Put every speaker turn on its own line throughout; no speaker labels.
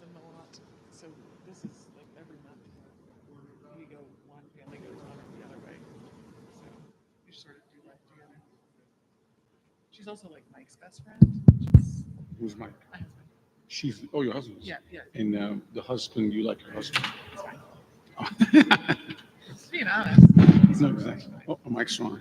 them a lot. So this is like every month. We go one family goes one or the other way. So we sort of do life together. She's also like Mike's best friend, which is
Who's Mike?
my husband.
She's your husband.
Yeah, yeah,
And the husband, you like your husband.
it's fine. Just being honest.
No, exactly. Oh, Mike's fine.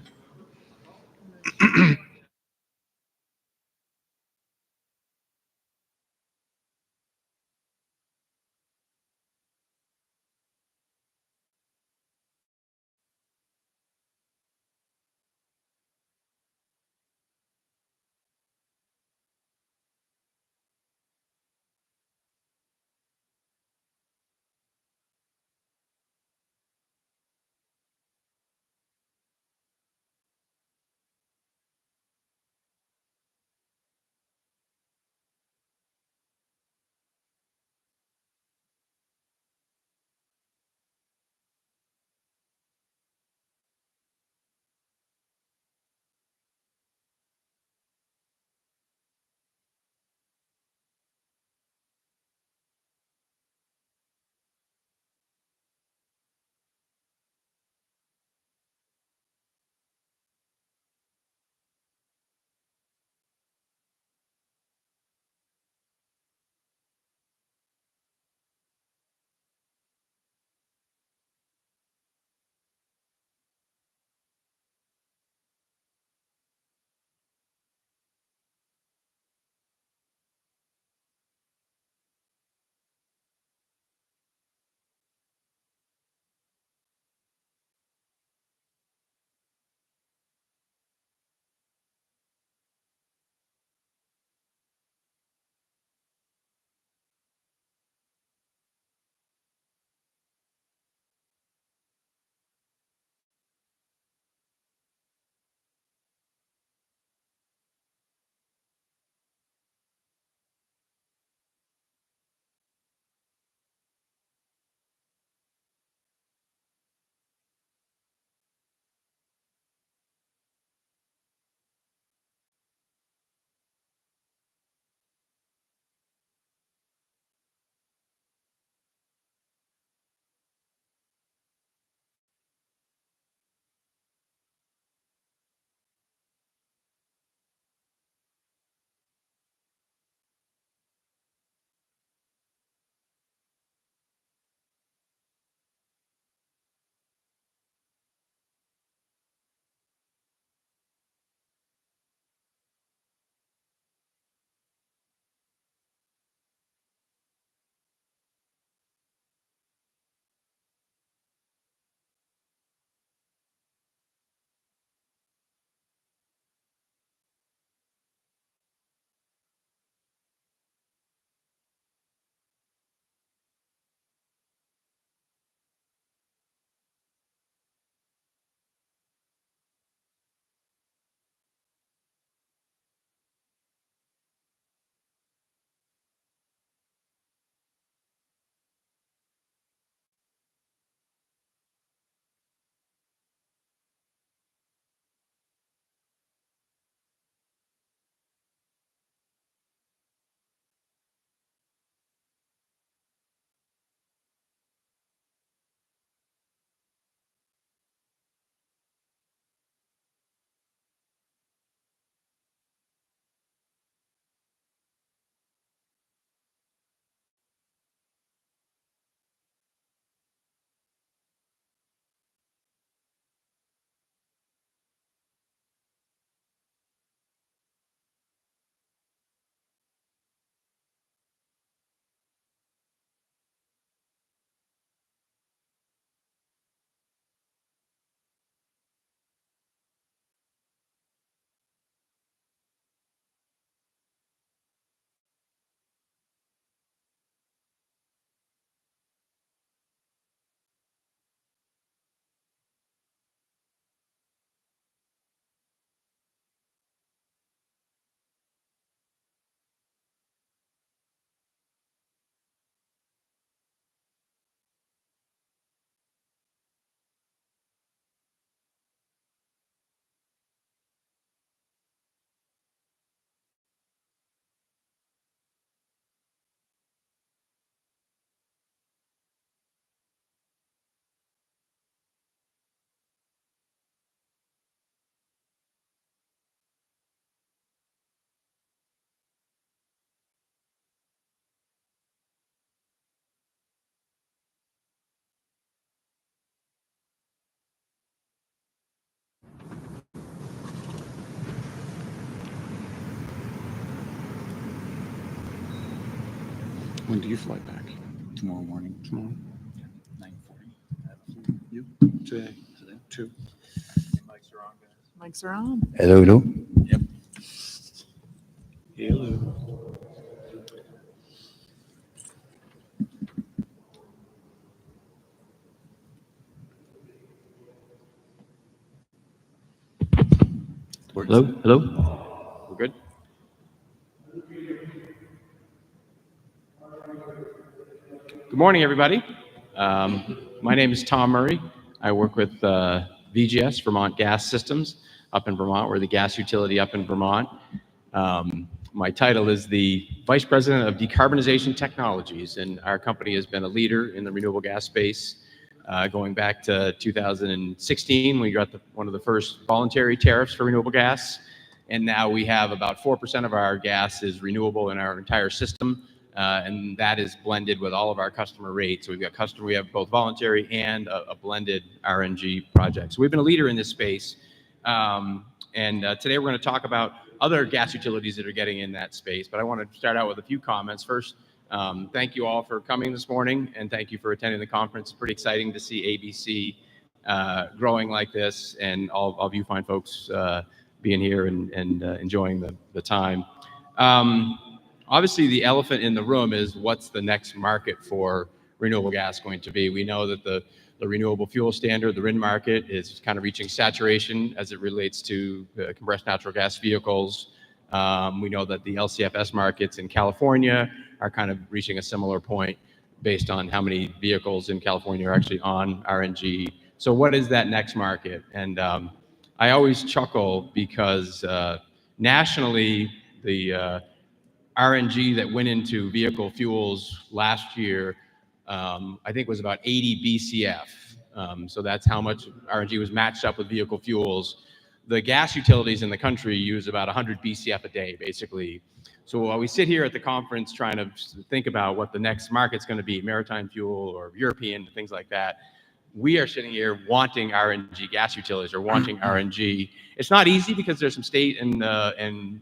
When do you fly back?
Tomorrow morning,
Tomorrow?
9:40. You?
Today?
Today?
2.
Mics are on, guys.
Mics are on.
Hello, hello. Yep.
Hello.
Hello, hello. We're good? Good morning, everybody. My name is Tom Murray. I work with VGS, Vermont Gas Systems, up in Vermont. We're the gas utility up in Vermont. My title is the Vice President of Decarbonization Technologies, and our company has been a leader in the renewable gas space going back to 2016. We got one of the first voluntary tariffs for renewable gas, and now we have about 4% of our gas is renewable in our entire system. And that is blended with all of our customer rates. So we have both voluntary and a blended RNG project. So we've been a leader in this space. Today we're going to talk about other gas utilities that are getting in that space. But I want to start out with a few comments. First, thank you all for coming this morning, and thank you for attending the conference. It's pretty exciting to see ABC growing like this, and all of you fine folks being here and enjoying the time. Obviously, the elephant in the room is what's the next market for renewable gas going to be. We know that the renewable fuel standard, the RIN market, is kind of reaching saturation as it relates to compressed natural gas vehicles. We know that the LCFS markets in California are kind of reaching a similar point based on how many vehicles in California are actually on RNG. So what is that next market? And I always chuckle because nationally, the RNG that went into vehicle fuels last year, I think was about 80 BCF. So that's how much RNG was matched up with vehicle fuels. The gas utilities in the country use about 100 BCF a day, basically. So while we sit here at the conference trying to think about what the next market's going to be, maritime fuel or European, things like that, we are sitting here wanting RNG, gas utilities are wanting RNG. It's not easy because there's some state and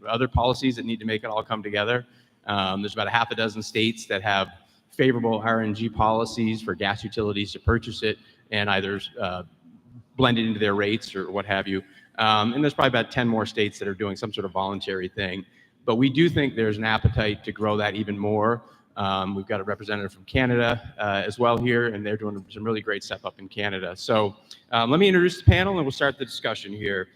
other policies that need to make it all come together. There's about a half a dozen states that have favorable RNG policies for gas utilities to purchase it and either blend it into their rates or what have you. And there's probably about 10 more states that are doing some sort of voluntary thing. But we do think there's an appetite to grow that even more. We've got a representative from Canada as well here, and they're doing some really great stuff up in Canada. So let me introduce the panel, and we'll start the discussion here.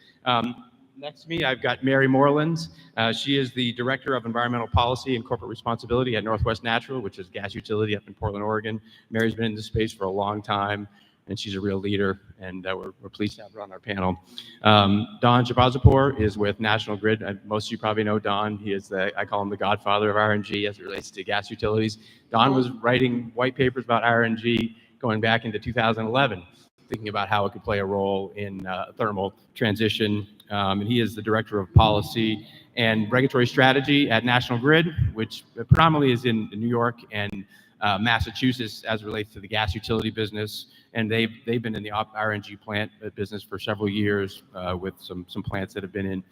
Next to me, I've got Mary Moreland. She is the Director of Environmental Policy and Corporate Responsibility at Northwest Natural, which is a gas utility up in Portland, Oregon. Mary's been in this space for a long time, and she's a real leader, and we're pleased to have her on our panel. Don Jabazapour is with National Grid. Most of you probably know Don. He is I call him the godfather of RNG as it relates to gas utilities. Don was writing white papers about RNG going back into 2011, thinking about how it could play a role in thermal transition. And he is the Director of Policy and Regulatory Strategy at National Grid, which predominantly is in New York and Massachusetts as it relates to the gas utility business. And they've been in the RNG plant business for several years with some plants that have been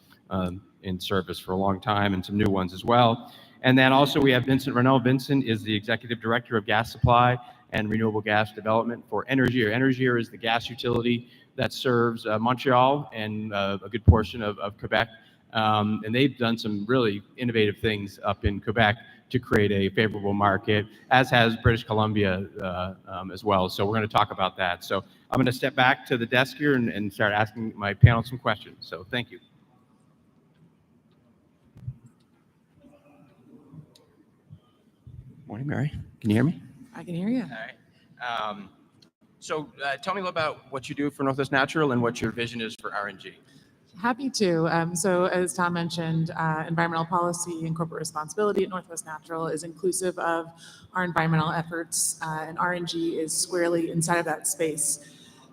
in service for a long time and some new ones as well. And then also we have Vincent Renaud. Vincent is the Executive Director of Gas Supply and Renewable Gas Development for Énergir. Énergir is the gas utility that serves Montreal and a good portion of Quebec. And they've done some really innovative things up in Quebec to create a favorable market, as has British Columbia as well. So we're going to talk about that. So I'm going to step back to the desk here and start asking my panel some questions. So thank you. Morning, Mary. Can you hear me?
I can hear you.
All right. So tell me a little about what you do for Northwest Natural and what your vision is for RNG.
Happy to. So as Tom mentioned, environmental policy and corporate responsibility at Northwest Natural is inclusive of our environmental efforts, and RNG is squarely inside of that space.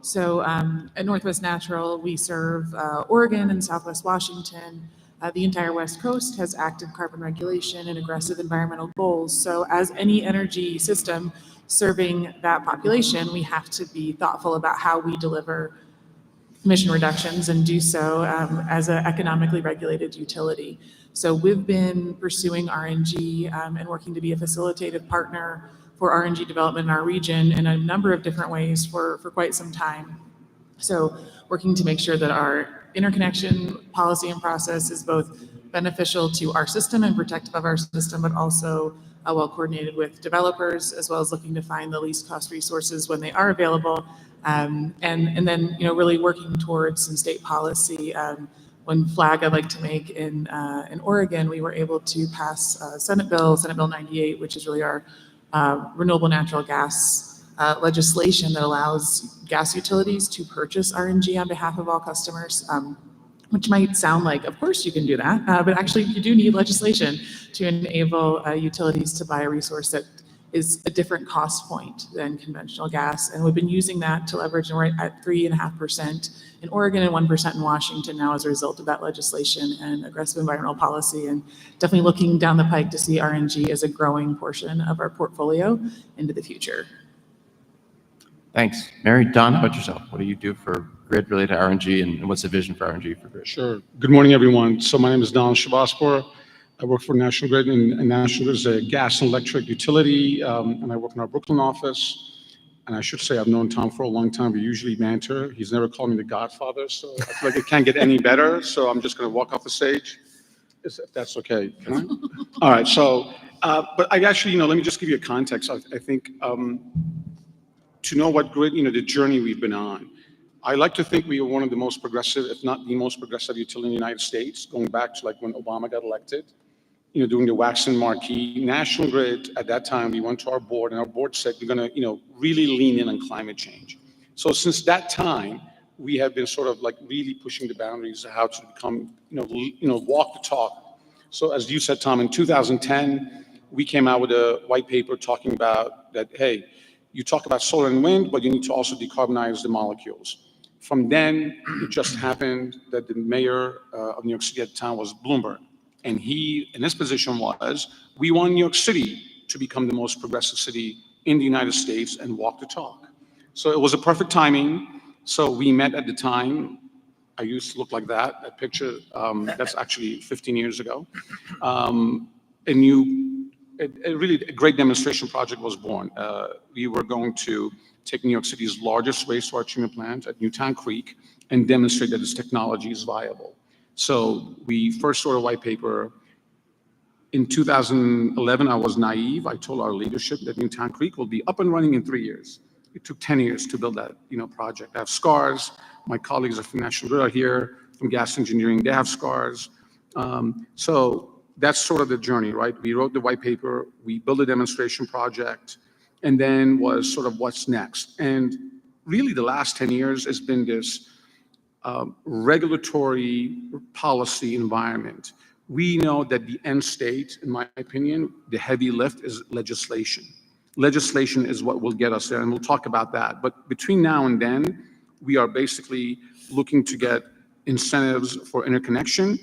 So at Northwest Natural, we serve Oregon and Southwest Washington. The entire West Coast has active carbon regulation and aggressive environmental goals. So as any energy system serving that population, we have to be thoughtful about how we deliver emission reductions and do so as an economically regulated utility. So we've been pursuing RNG and working to be a facilitative partner for RNG development in our region in a number of different ways for quite some time. So working to make sure that our interconnection policy and process is both beneficial to our system and protective of our system, but also well coordinated with developers, as well as looking to find the least cost resources when they are available. And then, really working towards some state policy. One flag I'd like to make in Oregon, we were able to pass Senate Bill 98, which is really our renewable natural gas legislation that allows gas utilities to purchase RNG on behalf of all customers, which might sound like, of course you can do that, but actually you do need legislation to enable utilities to buy a resource that is a different cost point than conventional gas. And we've been using that to leverage, and we're at 3.5% in Oregon and 1% in Washington now as a result of that legislation and aggressive environmental policy, and definitely looking down the pike to see RNG as a growing portion of our portfolio into the future.
Thanks. Mary, Don, how about yourself? What do you do for grid related to RNG, and what's the vision for RNG for grid?
Sure. Good morning, everyone. So my name is Don Shabazpur. I work for National Grid, and National Grid is a gas and electric utility, and I work in our Brooklyn office. And I should say I've known Tom for a long time. We usually banter. He's never called me the Godfather, so I feel like it can't get any better. So I'm just going to walk off the stage, if that's okay. Can I? All right. So, but I actually, let me just give you a context. I think to know what grid, the journey we've been on. I like to think we are one of the most progressive, if not the most progressive utility in the United States, going back to like when Obama got elected. Doing the Waxman Marquee. National Grid, at that time, we went to our board, and our board said, we're going to, really lean in on climate change. So since that time, we have been sort of like really pushing the boundaries of how to become, walk the talk. So as you said, Tom, in 2010, we came out with a white paper talking about that, hey, you talk about solar and wind, but you need to also decarbonize the molecules. From then, it just happened that the mayor of New York City at the time was Bloomberg. And his position was, we want New York City to become the most progressive city in the United States and walk the talk. So it was a perfect timing. So we met at the time. I used to look like that picture, that's actually 15 years ago. Really a great demonstration project was born. We were going to take New York City's largest wastewater treatment plant at Newtown Creek and demonstrate that this technology is viable. So we first saw a white paper. In 2011, I was naive. I told our leadership that Newtown Creek will be up and running in 3 years. It took 10 years to build that, project. I have scars. My colleagues from National Grid are here, from gas engineering. They have scars. So that's sort of the journey, right? We wrote the white paper. We built a demonstration project, and then was sort of what's next. And really, the last 10 years has been this regulatory policy environment. We know that the end state, in my opinion, the heavy lift is legislation. Legislation is what will get us there, and we'll talk about that. But between now and then, we are basically looking to get incentives for interconnection.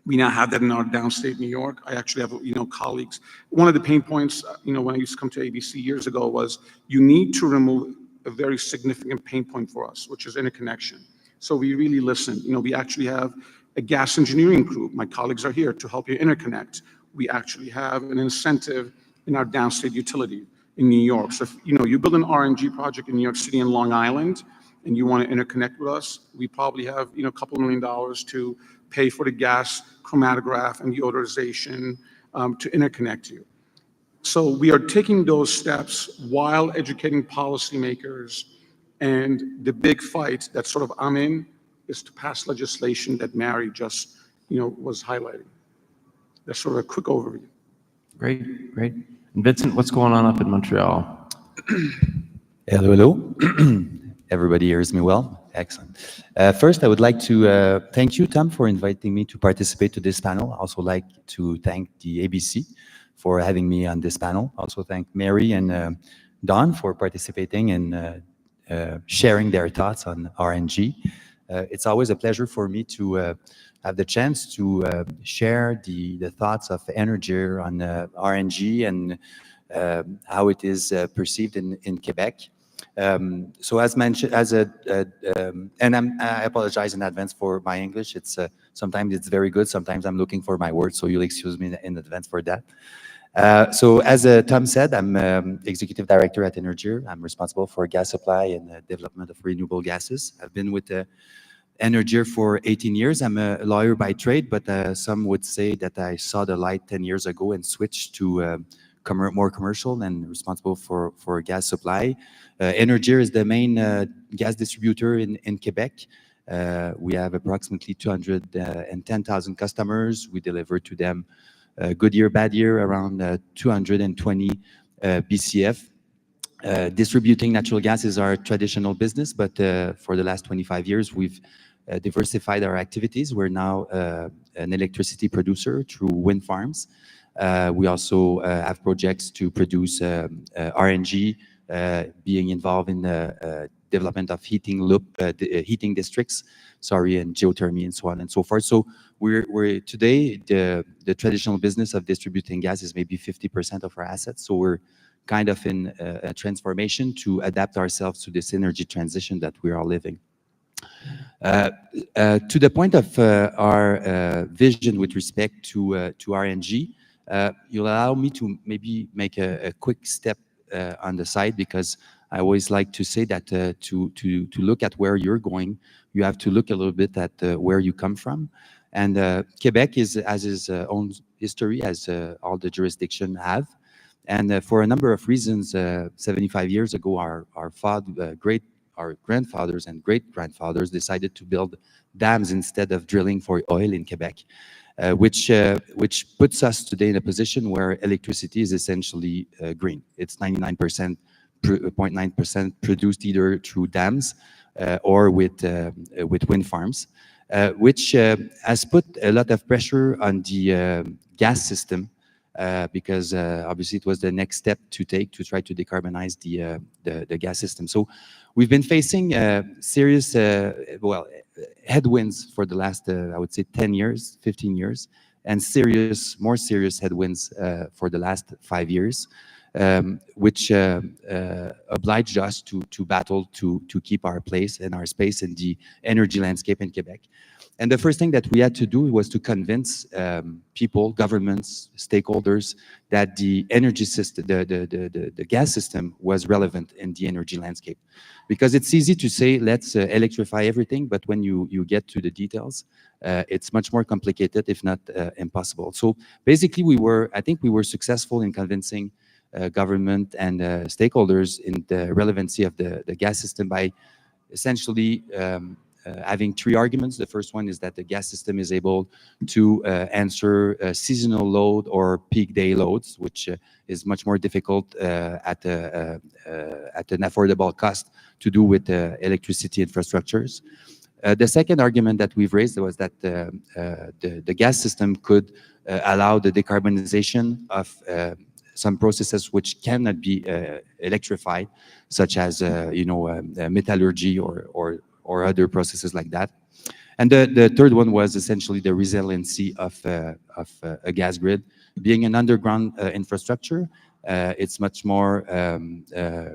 We now have that in our downstate New York. I actually have, colleagues. One of the pain points, when I used to come to ABC years ago was you need to remove a very significant pain point for us, which is interconnection. So we really listen. We actually have a gas engineering group. My colleagues are here to help you interconnect. We actually have an incentive in our downstate utility in New York. So if, you build an RNG project in New York City and Long Island, and you want to interconnect with us, we probably have, a couple $1 million to pay for the gas chromatograph and the odorization to interconnect you. So we are taking those steps while educating policymakers. And the big fight that sort of I'm in is to pass legislation that Mary just, was highlighting. That's sort of a quick overview.
Great. And Vincent, what's going on up in Montreal?
Hello. Everybody hears me well? Excellent. First, I would like to thank you, Tom, for inviting me to participate to this panel. I also like to thank the ABC for having me on this panel. Also thank Mary and Don for participating and sharing their thoughts on RNG. It's always a pleasure for me to have the chance to share the thoughts of Energy on RNG and how it is perceived in Quebec. So as mentioned, I apologize in advance for my English. It's sometimes it's very good, sometimes I'm looking for my words, so you'll excuse me in advance for that. So as Tom said, I'm executive director at Energy. I'm responsible for gas supply and development of renewable gases. I've been with Energy for 18 years. I'm a lawyer by trade, but some would say that I saw the light 10 years ago and switched to more commercial and responsible for gas supply. Energy is the main gas distributor in Quebec. We have approximately 210,000 customers. We deliver to them good year, bad year, around 220 BCF. Distributing natural gas is our traditional business, but for the last 25 years, we've diversified our activities. We're now an electricity producer through wind farms. We also have projects to produce RNG, being involved in the development of heating districts, and geothermy and so on and so forth. So we're today, the traditional business of distributing gas is maybe 50% of our assets. So we're kind of in a transformation to adapt ourselves to this energy transition that we are living. To the point of our vision with respect to RNG, you'll allow me to maybe make a quick step on the side, because I always like to say that to look at where you're going, you have to look a little bit at where you come from. And Quebec has its own history, as all the jurisdictions have. And for a number of reasons, 75 years ago, our grandfathers and great-grandfathers decided to build dams instead of drilling for oil in Quebec, which puts us today in a position where electricity is essentially green. It's 99.9% produced either through dams or with wind farms, which has put a lot of pressure on the gas system, because obviously it was the next step to take to try to decarbonize the gas system. So we've been facing serious, headwinds for the last, I would say, 10 years, 15 years, and more serious headwinds for the last 5 years, which obliged us to battle to keep our place and our space in the energy landscape in Quebec. And the first thing that we had to do was to convince people, governments, stakeholders, that the energy system, the gas system was relevant in the energy landscape. Because it's easy to say, let's electrify everything, but when you get to the details, it's much more complicated, if not impossible. So basically, I think we were successful in convincing government and stakeholders in the relevancy of the gas system by essentially having 3 arguments. The first one is that the gas system is able to answer seasonal load or peak day loads, which is much more difficult at an affordable cost to do with electricity infrastructures. The second argument that we've raised was that the gas system could allow the decarbonization of some processes which cannot be electrified, such as metallurgy or other processes like that. And the third one was essentially the resiliency of a gas grid. Being an underground infrastructure, it's much more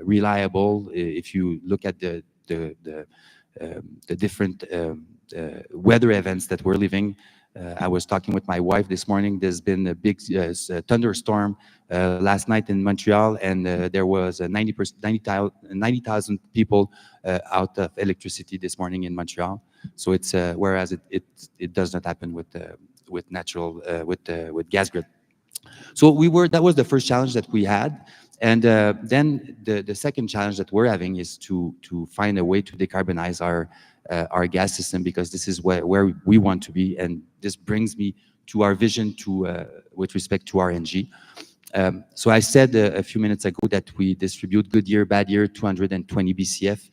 reliable. If you look at the different weather events that we're living, I was talking with my wife this morning. There's been a big thunderstorm last night in Montreal, and there was 90,000 people out of electricity this morning in Montreal. So it's whereas it does not happen with gas grid. So that was the first challenge that we had. And then the second challenge that we're having is to find a way to decarbonize our gas system, because this is where we want to be. And this brings me to our vision with respect to RNG. So I said a few minutes ago that we distribute good year, bad year, 220 BCF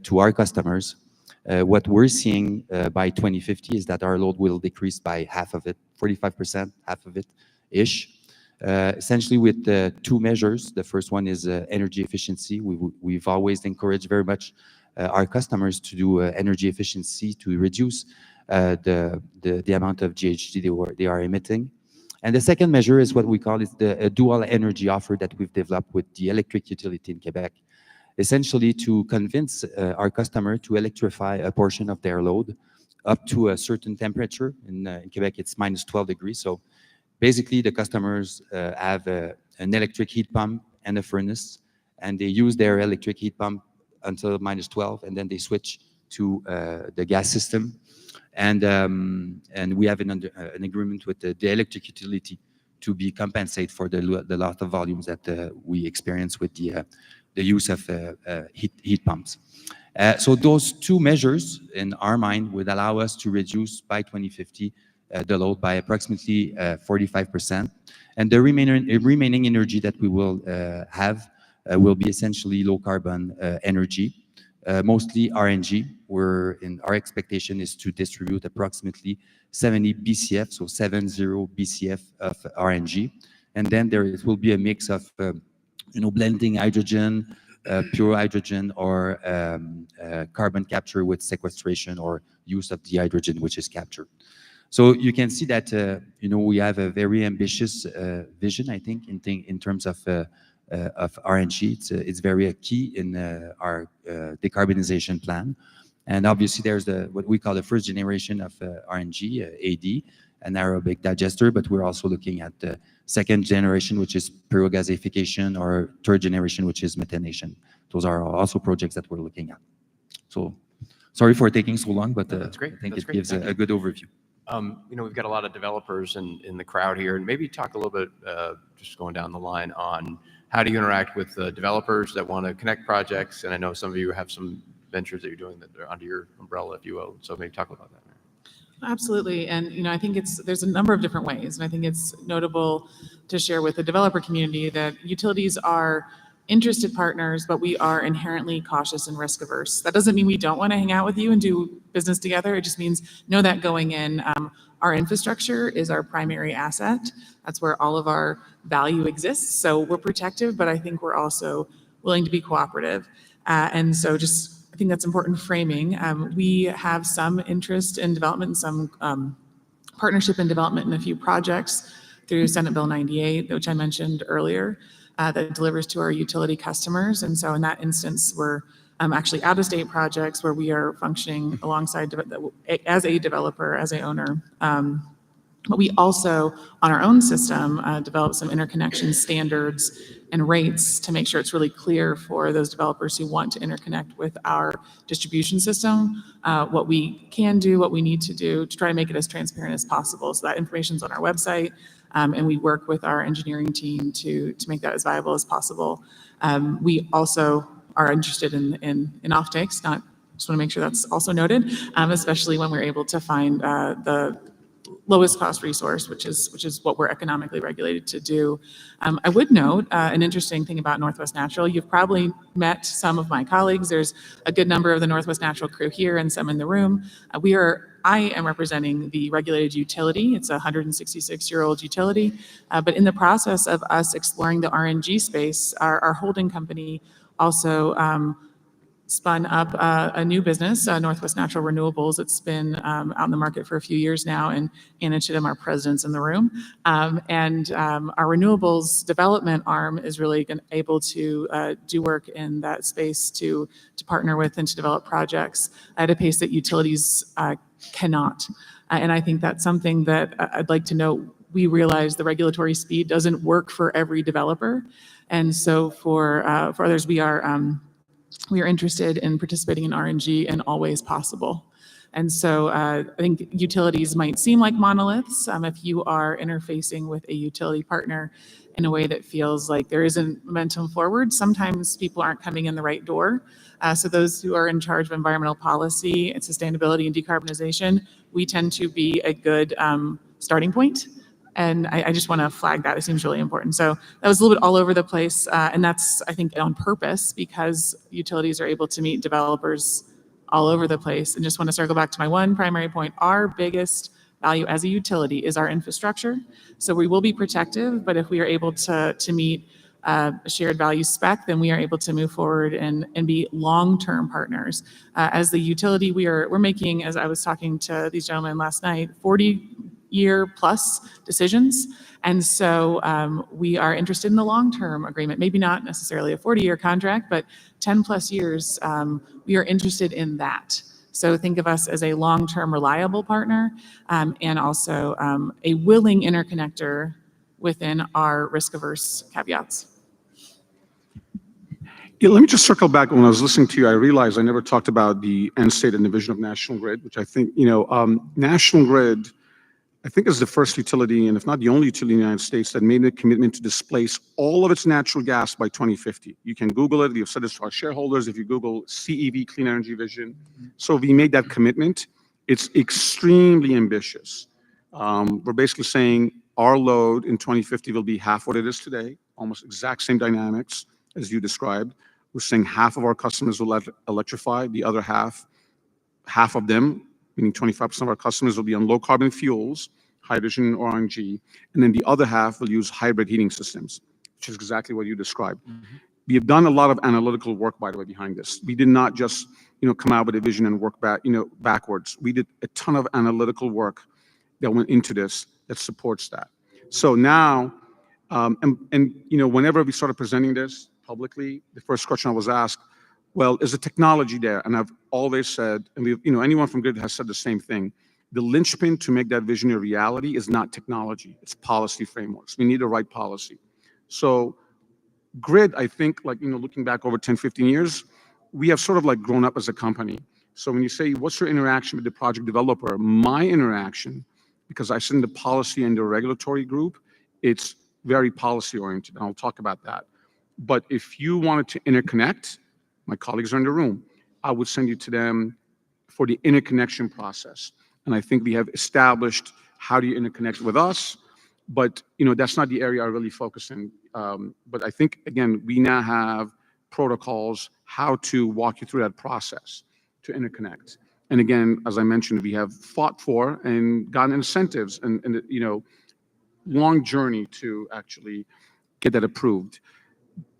to our customers. What we're seeing by 2050 is that our load will decrease by half of it, 45%, half of it-ish. Essentially with 2 measures. The first one is energy efficiency. We've always encouraged very much our customers to do energy efficiency to reduce the amount of GHG they are emitting. And the second measure is what we call the dual energy offer that we've developed with the electric utility in Quebec. essentially to convince our customer to electrify a portion of their load up to a certain temperature. In Quebec, it's minus 12 degrees. So basically, the customers have an electric heat pump and a furnace, and they use their electric heat pump until minus 12, and then they switch to the gas system. And we have an agreement with the electric utility to be compensated for the loss of volumes that we experience with the use of heat pumps. So those two measures, in our mind, would allow us to reduce by 2050 the load by approximately 45%. And the remaining energy that we will have will be essentially low carbon energy, mostly RNG, where our expectation is to distribute approximately 70 BCF, so 70 BCF of RNG. And then there will be a mix of blending hydrogen, pure hydrogen, or carbon capture with sequestration or use of the hydrogen which is captured. So you can see that we have a very ambitious vision, I think, in terms of RNG. It's very key in our decarbonization plan. And obviously, there's what we call the first generation of RNG, AD, anaerobic digester, but we're also looking at the second generation, which is pyrogaseification, or third generation, which is methanation. Those are also projects that we're looking at. So sorry for taking so long, but
That's great.
I think
That's
it
great.
gives
Thank
a
you.
good overview.
We've got a lot of developers in the crowd here, and maybe talk a little bit, just going down the line, on how do you interact with developers that want to connect projects? And I know some of you have some ventures that you're doing that are under your umbrella, if you will. So maybe talk about that.
Absolutely. And I think there's a number of different ways. And I think it's notable to share with the developer community that utilities are interested partners, but we are inherently cautious and risk averse. That doesn't mean we don't want to hang out with you and do business together. It just means know that going in, our infrastructure is our primary asset. That's where all of our value exists. So we're protective, but I think we're also willing to be cooperative. And so I think that's important framing. We have some interest in development and some partnership and development in a few projects through Senate Bill 98, which I mentioned earlier, that delivers to our utility customers. And so in that instance, we're actually out-of-state projects where we are functioning alongside as a developer, as a owner. But we also, on our own system, develop some interconnection standards and rates to make sure it's really clear for those developers who want to interconnect with our distribution system, what we can do, what we need to do to try to make it as transparent as possible. So that information's on our website, and we work with our engineering team to make that as viable as possible. We also are interested in offtakes, just want to make sure that's also noted, especially when we're able to find the lowest cost resource, which is what we're economically regulated to do. I would note an interesting thing about Northwest Natural. You've probably met some of my colleagues. There's a good number of the Northwest Natural crew here and some in the room. I am representing the regulated utility. It's a 166-year-old utility. But in the process of us exploring the RNG space, our holding company also spun up a new business, Northwest Natural Renewables. It's been out in the market for a few years now, and Anna Chittum, our president's in the room. And our renewables development arm is really able to do work in that space to partner with and to develop projects at a pace that utilities cannot. And I think that's something that I'd like to note. We realize the regulatory speed doesn't work for every developer. And so for others, we are interested in participating in RNG in all ways possible. And so I think utilities might seem like monoliths. If you are interfacing with a utility partner in a way that feels like there isn't momentum forward, sometimes people aren't coming in the right door. So those who are in charge of environmental policy and sustainability and decarbonization, we tend to be a good starting point. And I just want to flag that. It seems really important. So that was a little bit all over the place. And that's, I think, on purpose, because utilities are able to meet developers all over the place. And just want to circle back to my one primary point. Our biggest value as a utility is our infrastructure. So we will be protective, but if we are able to meet a shared value spec, then we are able to move forward and be long-term partners. As the utility, we're making, as I was talking to these gentlemen last night, 40 year plus decisions. And so we are interested in the long-term agreement, maybe not necessarily a 40-year contract, but 10 plus years, we are interested in that. So think of us as a long-term reliable partner and also a willing interconnector within our risk-averse caveats.
Yeah, let me just circle back. When I was listening to you, I realized I never talked about the end state and the vision of National Grid, which I think, National Grid, I think is the first utility, and if not the only utility in the United States, that made a commitment to displace all of its natural gas by 2050. You can Google it. We've said this to our shareholders. If you Google CEV, Clean Energy Vision. So we made that commitment. It's extremely ambitious. We're basically saying our load in 2050 will be half what it is today, almost exact same dynamics as you described. We're saying half of our customers will electrify, the other half of them, meaning 25% of our customers, will be on low carbon fuels, hydrogen or RNG, and then the other half will use hybrid heating systems, which is exactly what you described. We have done a lot of analytical work, by the way, behind this. We did not just, come out with a vision and work backwards. We did a ton of analytical work that went into this that supports that. So now, whenever we started presenting this publicly, the first question I was asked, well, is the technology there? And I've always said, and anyone from Grid has said the same thing. The linchpin to make that vision a reality is not technology, it's policy frameworks. We need the right policy. So Grid, I think, looking back over 10, 15 years, we have sort of grown up as a company. So when you say, what's your interaction with the project developer? My interaction, because I sit in the policy and the regulatory group, it's very policy oriented, and I'll talk about that. But if you wanted to interconnect, my colleagues are in the room, I would send you to them for the interconnection process. And I think we have established how do you interconnect with us, but that's not the area I really focus in. But I think, again, we now have protocols how to walk you through that process to interconnect. And again, as I mentioned, we have fought for and gotten incentives and long journey to actually get that approved.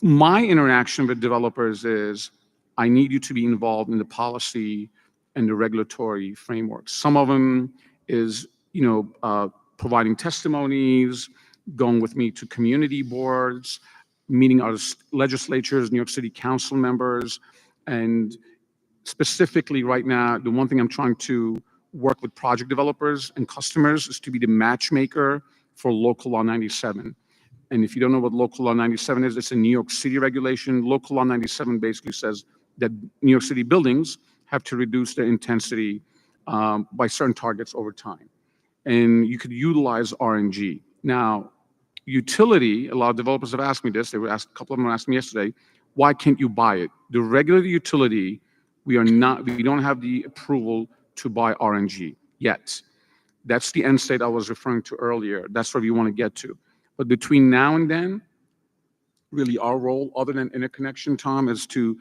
My interaction with developers is I need you to be involved in the policy and the regulatory framework. Some of them is, providing testimonies, going with me to community boards, meeting our legislatures, New York City council members. And specifically right now, the one thing I'm trying to work with project developers and customers is to be the matchmaker for Local Law 97. And if you don't know what Local Law 97 is, it's a New York City regulation. Local Law 97 basically says that New York City buildings have to reduce their intensity by certain targets over time. And you could utilize RNG. Now, utility, a lot of developers have asked me this. A couple of them asked me yesterday, why can't you buy it? The regular utility, we don't have the approval to buy RNG yet. That's the end state I was referring to earlier. That's where we want to get to. But between now and then, really our role, other than interconnection, Tom, is to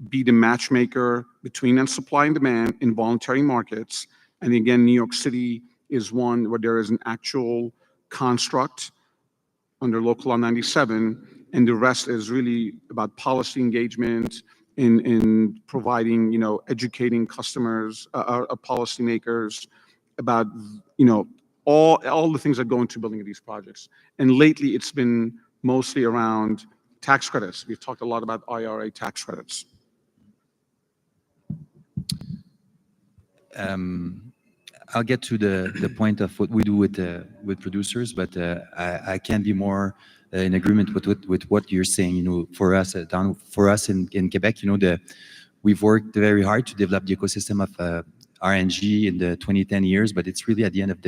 be the matchmaker between supply and demand in voluntary markets. And again, New York City is one where there is an actual construct under Local Law 97, and the rest is really about policy engagement in providing, educating customers, policymakers about, all the things that go into building these projects. And lately, it's been mostly around tax credits. We've talked a lot about IRA tax credits.
I'll get to the point of what we do with producers, but I can be more in agreement with what you're saying. For us in Quebec, we've worked very hard to develop the ecosystem of RNG in the 2010 years, but it's really at the end of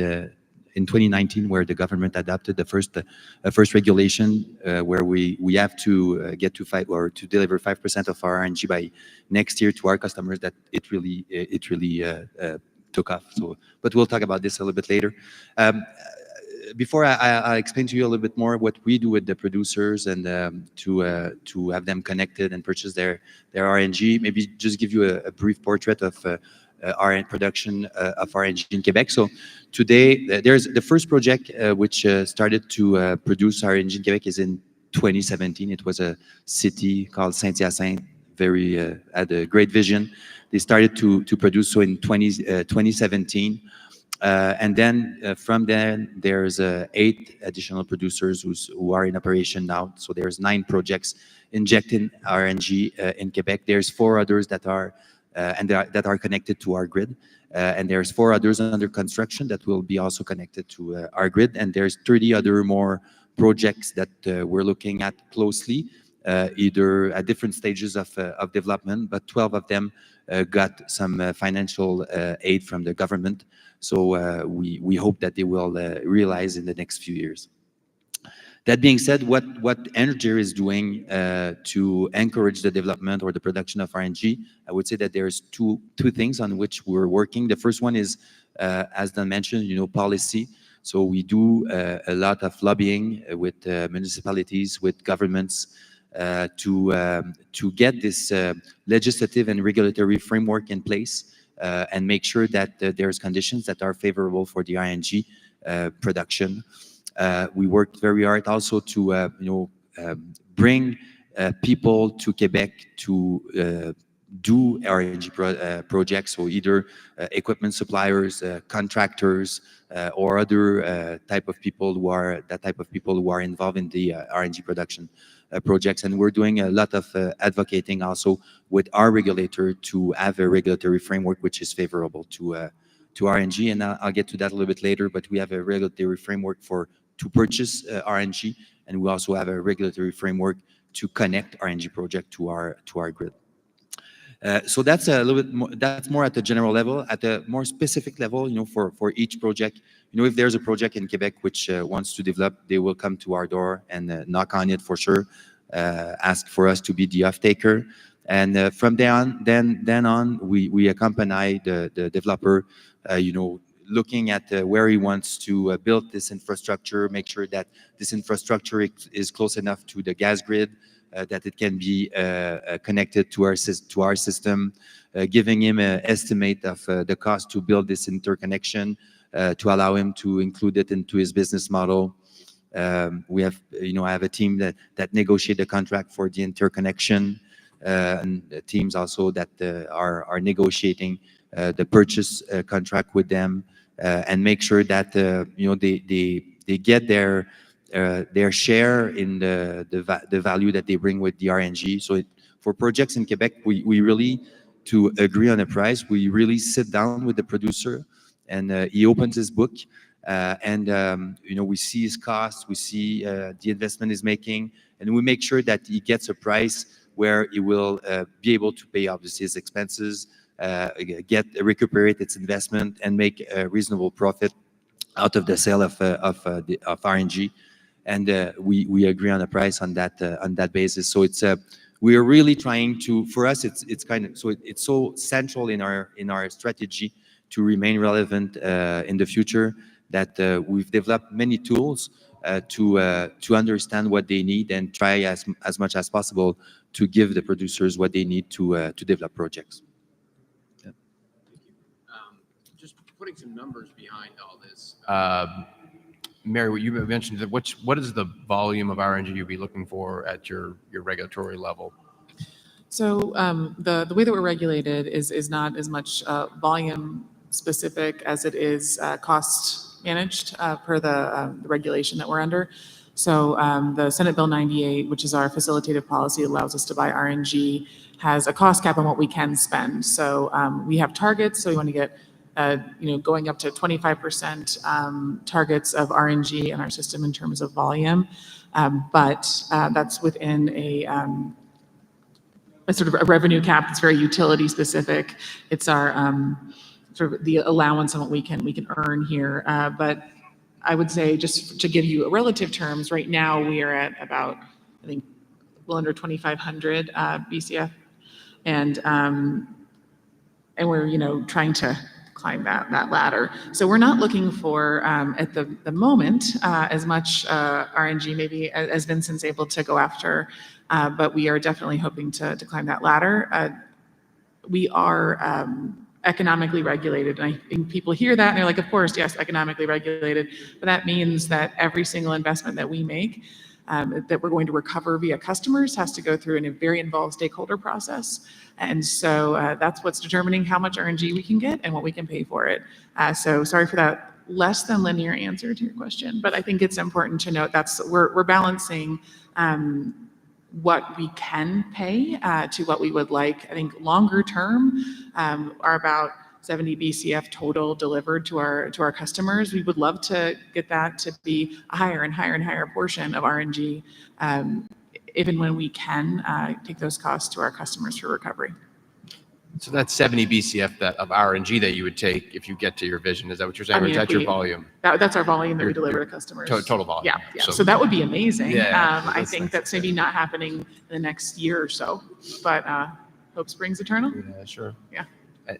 in 2019 where the government adopted the first regulation where we have to get to to deliver 5% of our RNG by next year to our customers, that it really took off. But we'll talk about this a little bit later. Before I explain to you a little bit more what we do with the producers and to have them connected and purchase their RNG, maybe just give you a brief portrait of our production of RNG in Quebec. So today, there's the first project which started to produce RNG in Quebec is in 2017. It was a city called Saint-Hyacinthe, had a great vision. They started to produce so in 2017. And then from then, there's 8 additional producers who are in operation now. So there's 9 projects injecting RNG in Quebec. There's 4 others that are that are connected to our grid. And there's 4 others under construction that will be also connected to our grid. And there's 30 other more projects that we're looking at closely, either at different stages of development, but 12 of them got some financial aid from the government. So we hope that they will realize in the next few years. That being said, what Energer is doing to encourage the development or the production of RNG, I would say that there's two things on which we're working. The first one is, as Don mentioned, policy. So we do a lot of lobbying with municipalities, with governments, to get this legislative and regulatory framework in place and make sure that there's conditions that are favorable for the RNG production. We worked very hard also to bring people to Quebec to do RNG projects, so either equipment suppliers, contractors, or other type of people who are involved in the RNG production projects. And we're doing a lot of advocating also with our regulator to have a regulatory framework which is favorable to RNG. And I'll get to that a little bit later, but we have a regulatory framework to purchase RNG, and we also have a regulatory framework to connect RNG project to our grid. So that's a little bit more, that's more at the general level. At a more specific level, for each project, if there's a project in Quebec which wants to develop, they will come to our door and knock on it for sure, ask for us to be the off-taker. And from then on, we accompany the developer, looking at where he wants to build this infrastructure, make sure that this infrastructure is close enough to the gas grid, that it can be connected to our system, giving him an estimate of the cost to build this interconnection, to allow him to include it into his business model. We have, I have a team that negotiate the contract for the interconnection, and teams also that are negotiating the purchase contract with them, and make sure that they get their share in the value that they bring with the RNG. So for projects in Quebec, we really, to agree on a price, we really sit down with the producer, and he opens his book, and we see his costs, we see the investment he's making, and we make sure that he gets a price where he will be able to pay obviously his expenses, recuperate its investment, and make a reasonable profit out of the sale of RNG. And we agree on a price on that basis. So we are really trying to, for us, it's kind of, so it's so central in our strategy to remain relevant in the future, that we've developed many tools to understand what they need and try as much as possible to give the producers what they need to develop projects. Yeah.
Just putting some numbers behind all this. Mary, what you mentioned, what is the volume of RNG you'd be looking for at your regulatory level?
So the way that we're regulated is not as much volume specific as it is cost managed per the regulation that we're under. So the Senate Bill 98, which is our facilitative policy, allows us to buy RNG, has a cost cap on what we can spend. So we have targets, so we want to get going up to 25% targets of RNG in our system in terms of volume, but that's within a sort of a revenue cap that's very utility specific. It's our sort of the allowance on what we can earn here. But I would say, just to give you a relative terms, right now we are at about, I think, a little under 2,500 BCF, and we're trying to climb that ladder. So we're not looking for at the moment as much RNG maybe as Vincent's able to go after, but we are definitely hoping to climb that ladder. We are economically regulated, and I think people hear that and they're like, of course, yes, economically regulated, but that means that every single investment that we make that we're going to recover via customers has to go through a very involved stakeholder process. And so that's what's determining how much RNG we can get and what we can pay for it. So sorry for that less than linear answer to your question, but I think it's important to note we're balancing what we can pay to what we would like. I think longer term are about 70 BCF total delivered to our customers. We would love to get that to be a higher and higher and higher portion of RNG, even when we can take those costs to our customers for recovery.
So that's 70 BCF of RNG that you would take if you get to your vision. Is that what you're saying? Or is that your volume?
That's our volume that we deliver to customers.
Total volume.
Yeah. So that would be amazing.
Yeah,
I think that's maybe not happening in the next year or so, but hope springs eternal.
Yeah, sure.
Yeah.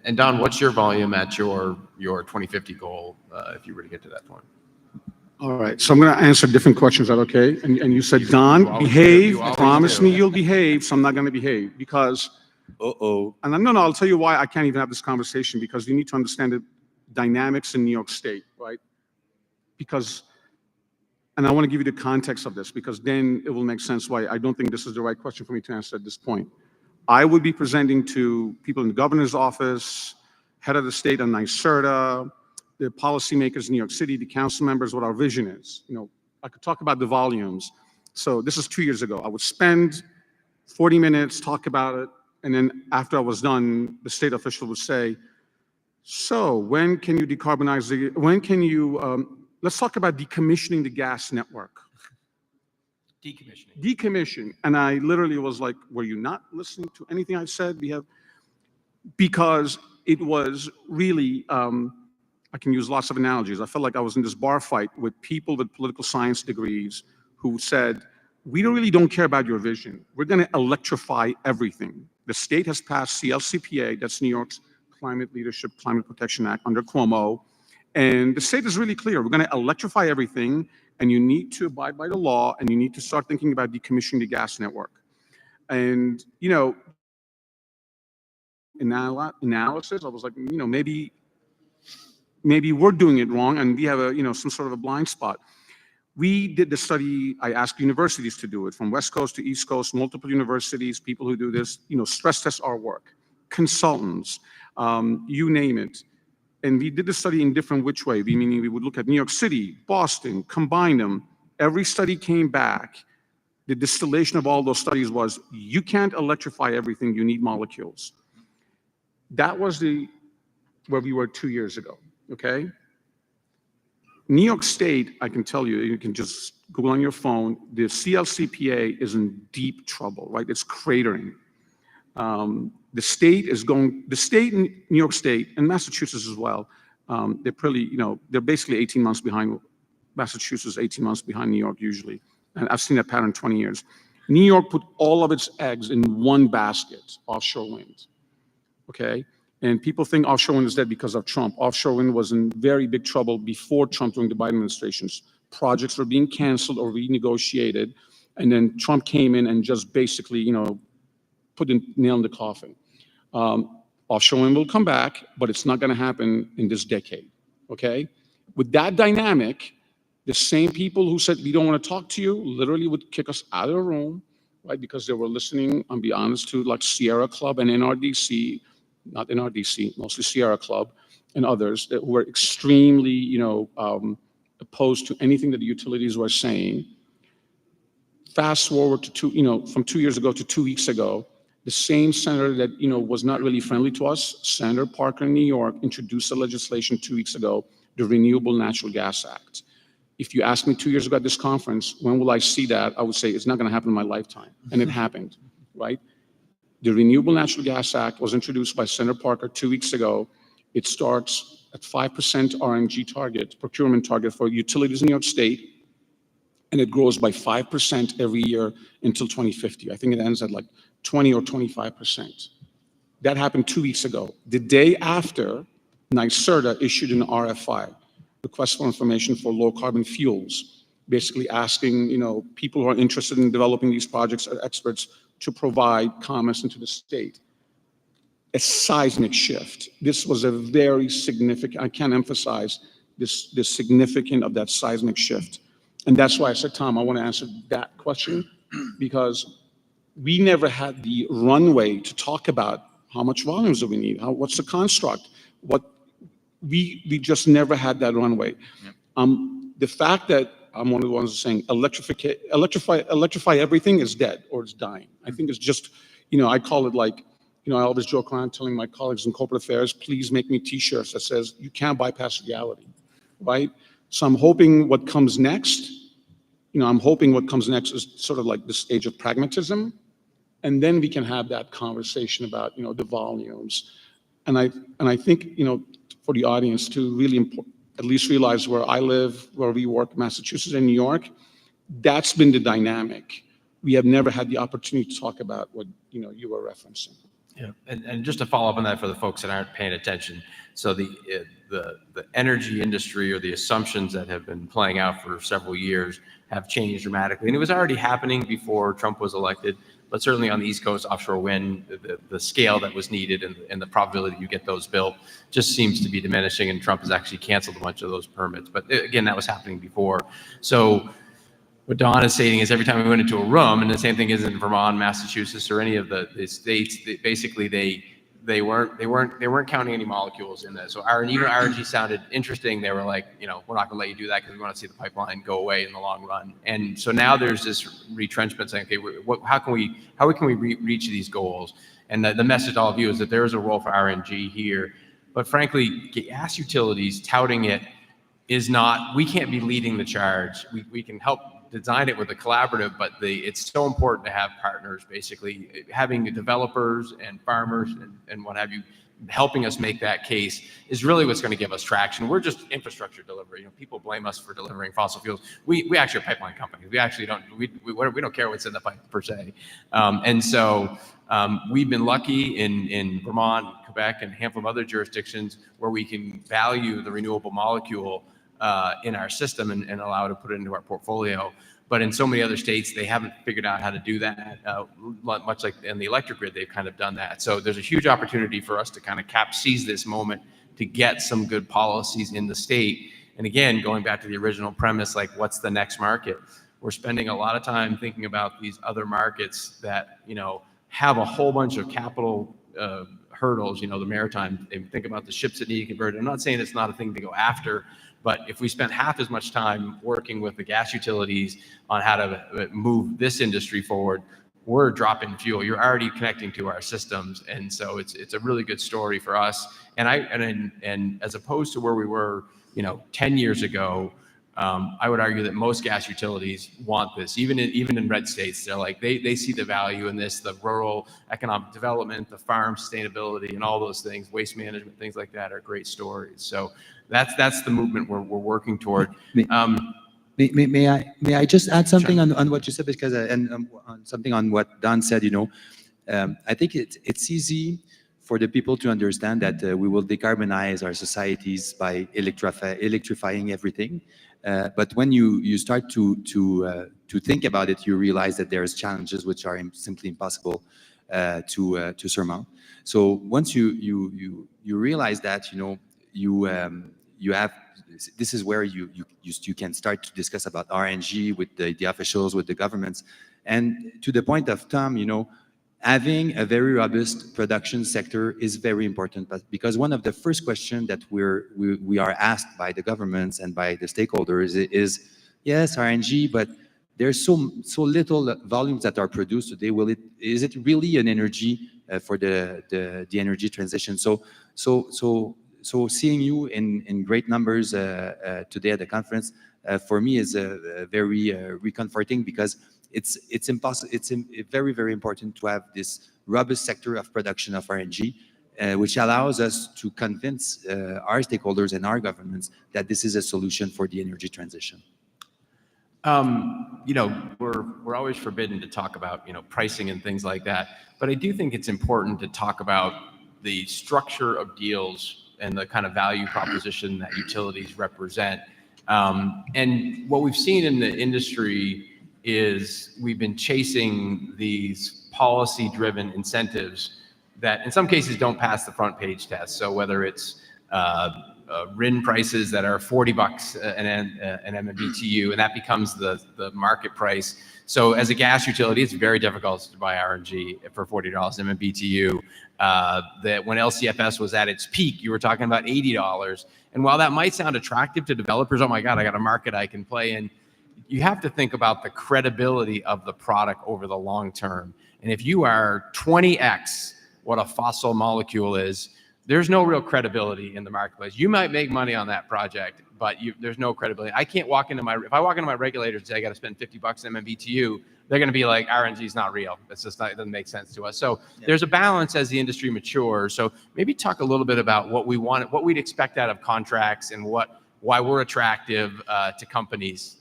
And Don, what's your volume at your 2050 goal if you were to get to that point?
All right, so I'm going to answer different questions. Is that okay? And you said, Don, behave. Promise me you'll behave. So I'm not going to behave because, and no, I'll tell you why I can't even have this conversation, because you need to understand the dynamics in New York State, right? Because, and I want to give you the context of this, because then it will make sense why I don't think this is the right question for me to answer at this point. I would be presenting to people in the governor's office, head of the state on NYSERDA, the policymakers in New York City, the council members, what our vision is. I could talk about the volumes. So this is 2 years ago. I would spend 40 minutes, talk about it, and then after I was done, the state official would say, so when can you decarbonize let's talk about decommissioning the gas network. Decommission. And I literally was like, were you not listening to anything I said? Because it was really, I can use lots of analogies. I felt like I was in this bar fight with people with political science degrees who said, we really don't care about your vision. We're going to electrify everything. The state has passed CLCPA, that's New York's Climate Leadership, Climate Protection Act under Cuomo. And the state is really clear. We're going to electrify everything, and you need to abide by the law, and you need to start thinking about decommissioning the gas network. And, analysis, I was like, maybe we're doing it wrong, and we have some sort of a blind spot. We did the study. I asked universities to do it, from West Coast to East Coast, multiple universities, people who do this, stress test our work, consultants, you name it. And we did the study in different which way, meaning we would look at New York City, Boston, combine them. Every study came back. The distillation of all those studies was, you can't electrify everything, you need molecules. That was where we were 2 years ago, okay? New York State, I can tell you, you can just Google on your phone, the CLCPA is in deep trouble, right? It's cratering. The state in New York State and Massachusetts as well, they're pretty, they're basically 18 months behind. Massachusetts, 18 months behind New York usually. And I've seen that pattern 20 years. New York put all of its eggs in one basket, offshore wind, okay? And people think offshore wind is dead because of Trump. Offshore wind was in very big trouble before Trump, during the Biden administrations. Projects were being canceled or renegotiated. And then Trump came in and just basically, put the nail in the coffin. Offshore wind will come back, but it's not going to happen in this decade, okay? With that dynamic, the same people who said, we don't want to talk to you, literally would kick us out of the room, right? Because they were listening, I'll be honest, to like Sierra Club and NRDC, not NRDC, mostly Sierra Club and others that were extremely, opposed to anything that the utilities were saying. Fast forward to from 2 years ago to 2 weeks ago, the same senator that, was not really friendly to us, Senator Parker in New York, introduced a legislation 2 weeks ago, the Renewable Natural Gas Act. If you asked me 2 years ago at this conference, when will I see that? I would say it's not going to happen in my lifetime. And it happened, right? The Renewable Natural Gas Act was introduced by Senator Parker 2 weeks ago. It starts at 5% RNG target, procurement target for utilities in New York State, and it grows by 5% every year until 2050. I think it ends at like 20 or 25%. That happened 2 weeks ago. The day after, NYSERDA issued an RFI, request for information for low carbon fuels, basically asking, people who are interested in developing these projects or experts to provide comments into the state. A seismic shift. This was a very significant, I can't emphasize the significance of that seismic shift. And that's why I said, Tom, I want to answer that question because we never had the runway to talk about how much volumes do we need, what's the construct, we just never had that runway. The fact that I'm one of the ones saying electrify everything is dead or it's dying. I think it's just, I call it like, I always joke around telling my colleagues in corporate affairs, please make me t-shirts that says you can't bypass reality, right? So I'm hoping what comes next, is sort of like the stage of pragmatism. And then we can have that conversation about, the volumes. And I think, for the audience to really at least realize where I live, where we work, Massachusetts and New York, that's been the dynamic. We have never had the opportunity to talk about what, you were referencing.
Yeah, and just to follow up on that for the folks that aren't paying attention, so the energy industry or the assumptions that have been playing out for several years have changed dramatically, and it was already happening before Trump was elected. But certainly on the East Coast, offshore wind, the scale that was needed and the probability that you get those built just seems to be diminishing, and Trump has actually canceled a bunch of those permits. But again, that was happening before. So what Don is saying is every time we went into a room, and the same thing is in Vermont, Massachusetts, or any of the states, basically they weren't counting any molecules in this. So even RNG sounded interesting. They were like, we're not going to let you do that because we want to see the pipeline go away in the long run. And so now there's this retrenchment saying, okay, how can we reach these goals? And the message to all of you is that there is a role for RNG here. But frankly, gas utilities touting it is not. We can't be leading the charge. We can help design it with a collaborative, but it's so important to have partners, basically having the developers and farmers and what have you, helping us make that case is really what's going to give us traction. We're just infrastructure delivery. People blame us for delivering fossil fuels. We actually are pipeline companies. We actually don't, we don't care what's in the pipe per se. And so we've been lucky in Vermont, Quebec, and a handful of other jurisdictions where we can value the renewable molecule in our system and allow to put it into our portfolio. But in so many other states, they haven't figured out how to do that. Much like in the electric grid, they've kind of done that. So there's a huge opportunity for us to kind of seize this moment to get some good policies in the state. And again, going back to the original premise, like what's the next market? We're spending a lot of time thinking about these other markets that, have a whole bunch of capital hurdles, the maritime. They think about the ships that need to convert. I'm not saying it's not a thing to go after, but if we spent half as much time working with the gas utilities on how to move this industry forward, we're dropping fuel. You're already connecting to our systems, and so it's a really good story for us. And as opposed to where we were, 10 years ago, I would argue that most gas utilities want this. Even in red states, they're like they see the value in this, the rural economic development, the farm sustainability, and all those things, waste management, things like that are great stories. So that's the movement we're working toward.
May I just add something
Sure.
on what you said, because on something on what Don said. I think it's easy for the people to understand that we will decarbonize our societies by electrifying everything. But when you start to think about it, you realize that there's challenges which are simply impossible to surmount. So once you realize that, you have, this is where you can start to discuss about RNG with the officials, with the governments, and to the point of Tom, having a very robust production sector is very important, but because one of the first questions that we are asked by the governments and by the stakeholders is, yes, RNG, but there's so little volumes that are produced today. Is it really an energy for the energy transition? So seeing you in great numbers today at the conference for me is very reconforting, because it's very, very important to have this robust sector of production of RNG, which allows us to convince our stakeholders and our governments that this is a solution for the energy transition.
We're always forbidden to talk about pricing and things like that, but I do think it's important to talk about the structure of deals and the kind of value proposition that utilities represent. And what we've seen in the industry is we've been chasing these policy-driven incentives that in some cases don't pass the front page test. So whether it's RIN prices that are $40 an MMBTU, and that becomes the market price. So as a gas utility, it's very difficult to buy RNG for $40 MMBTU. That when LCFS was at its peak, you were talking about $80. And while that might sound attractive to developers, oh my God, I got a market I can play in, you have to think about the credibility of the product over the long term. And if you are 20x what a fossil molecule is, there's no real credibility in the marketplace. You might make money on that project, but there's no credibility. I can't walk into if I walk into my regulator and say I got to spend $50 MMBTU, they're going to be like, RNG is not real. It's just not, it doesn't make sense to us. So there's a balance as the industry matures. So maybe talk a little bit about what we want, what we'd expect out of contracts, and why we're attractive to companies.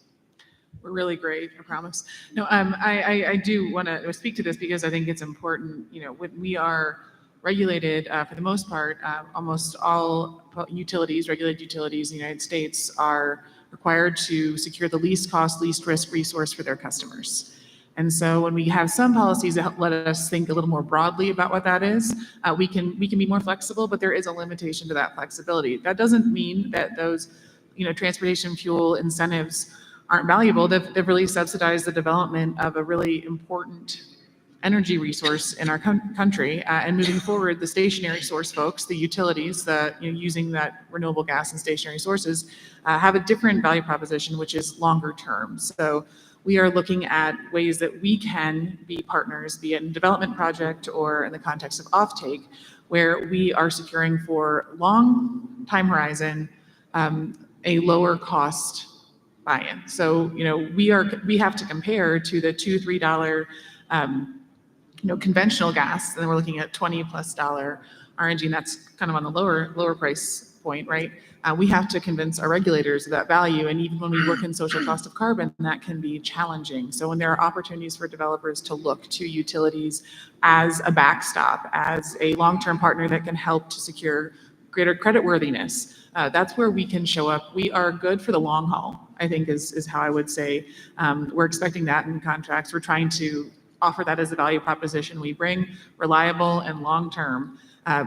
We're really great, I promise. No, I do want to speak to this because I think it's important. You know, when we are regulated, for the most part, almost all utilities, regulated utilities in the United States are required to secure the least cost, least risk resource for their customers. And so when we have some policies that let us think a little more broadly about what that is, we can be more flexible, but there is a limitation to that flexibility. That doesn't mean that those, transportation fuel incentives aren't valuable. They've really subsidized the development of a really important energy resource in our country. And moving forward, the stationary source folks, the utilities, using that renewable gas and stationary sources, have a different value proposition, which is longer term. So we are looking at ways that we can be partners, be it in a development project or in the context of offtake, where we are securing for long time horizon a lower cost buy-in. So we have to compare to the $2-3 conventional gas, and then we're looking at $20+ RNG, and that's kind of on the lower price point, right? We have to convince our regulators of that value, and even when we work in social cost of carbon, that can be challenging. So when there are opportunities for developers to look to utilities as a backstop, as a long-term partner that can help to secure greater creditworthiness, that's where we can show up. We are good for the long haul, I think is how I would say. We're expecting that in contracts. We're trying to offer that as a value proposition we bring, reliable and long-term.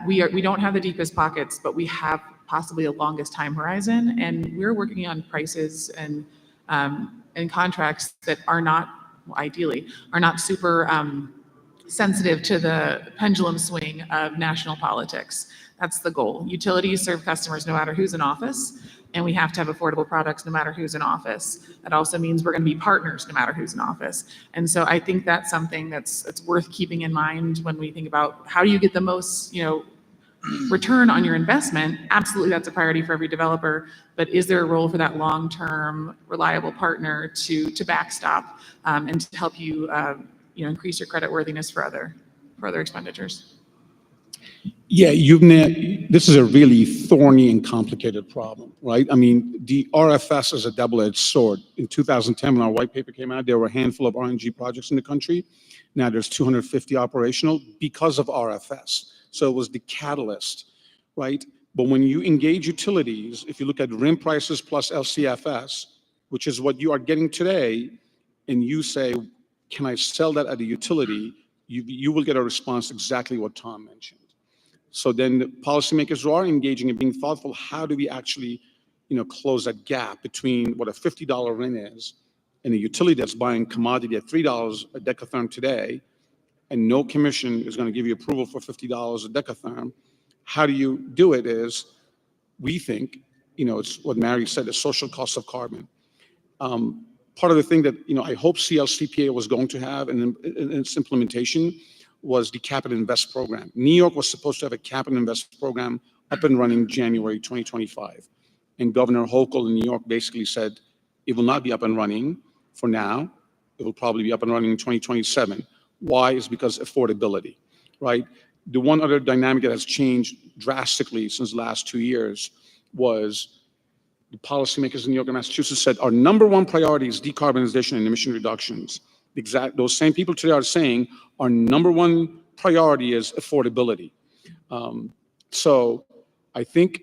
We don't have the deepest pockets, but we have possibly the longest time horizon, and we're working on prices and contracts that are not, ideally, are not super sensitive to the pendulum swing of national politics. That's the goal. Utilities serve customers no matter who's in office, and we have to have affordable products no matter who's in office. That also means we're going to be partners no matter who's in office. And so I think that's something that's worth keeping in mind when we think about how do you get the most, return on your investment. Absolutely, that's a priority for every developer. But is there a role for that long-term, reliable partner to backstop and to help you, increase your creditworthiness for other expenditures?
Yeah, this is a really thorny and complicated problem, right? I mean, the RFS is a double-edged sword. In 2010, when our white paper came out, there were a handful of RNG projects in the country. Now there's 250 operational because of RFS. So it was the catalyst, right? But when you engage utilities, if you look at RIN prices plus LCFS, which is what you are getting today, and you say, can I sell that at a utility? You will get a response exactly what Tom mentioned. So then the policymakers who are engaging and being thoughtful, how do we actually, close that gap between what a $50 RIN is and a utility that's buying commodity at $3 a decatherm today, and no commission is going to give you approval for $50 a decatherm. How do you do it is, we think, it's what Mary said, the social cost of carbon. Part of the thing that, I hope CLCPA was going to have in its implementation was the Cap and Invest program. New York was supposed to have a Cap and Invest program up and running January 2025. And Governor Hochul in New York basically said, it will not be up and running for now. It will probably be up and running in 2027. Why? Is because affordability, right? The one other dynamic that has changed drastically since the last 2 years was the policymakers in New York and Massachusetts said our number one priority is decarbonization and emission reductions. Those same people today are saying our number one priority is affordability. So I think,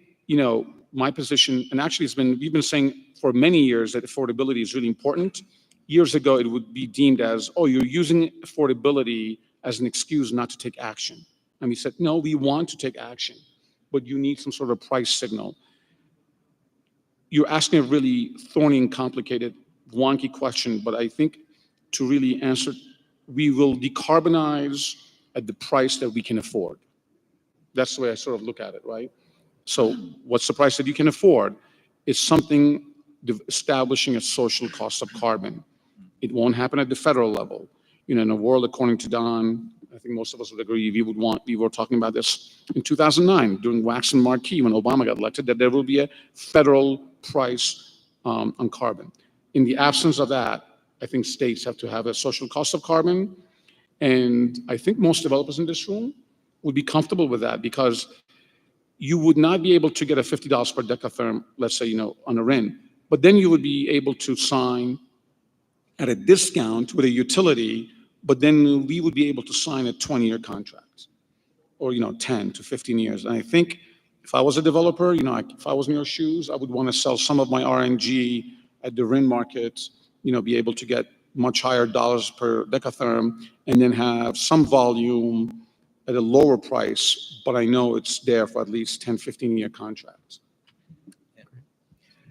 my position, and actually we've been saying for many years that affordability is really important. Years ago, it would be deemed as, oh, you're using affordability as an excuse not to take action. And we said, no, we want to take action, but you need some sort of price signal. you're asking a really thorny and complicated, wonky question, but I think to really answer, we will decarbonize at the price that we can afford. That's the way I sort of look at it, right? So what's the price that you can afford? It's something establishing a social cost of carbon. It won't happen at the federal level. You know, in a world, according to Don, I think most of us would agree, we were talking about this in 2009 during Wax and Marquee when Obama got elected, that there will be a federal price on carbon. In the absence of that, I think states have to have a social cost of carbon. And I think most developers in this room would be comfortable with that because you would not be able to get a $50 per decatherm, let's say, you know, on a RIN, but then you would be able to sign at a discount with a utility, but then we would be able to sign a 20-year contract or, you know, 10 to 15 years. And I think if I was a developer, you know, if I was in your shoes, I would want to sell some of my RNG at the RIN market, you know, be able to get much higher dollars per decatherm and then have some volume at a lower price, but I know it's there for at least 10, 15-year contracts.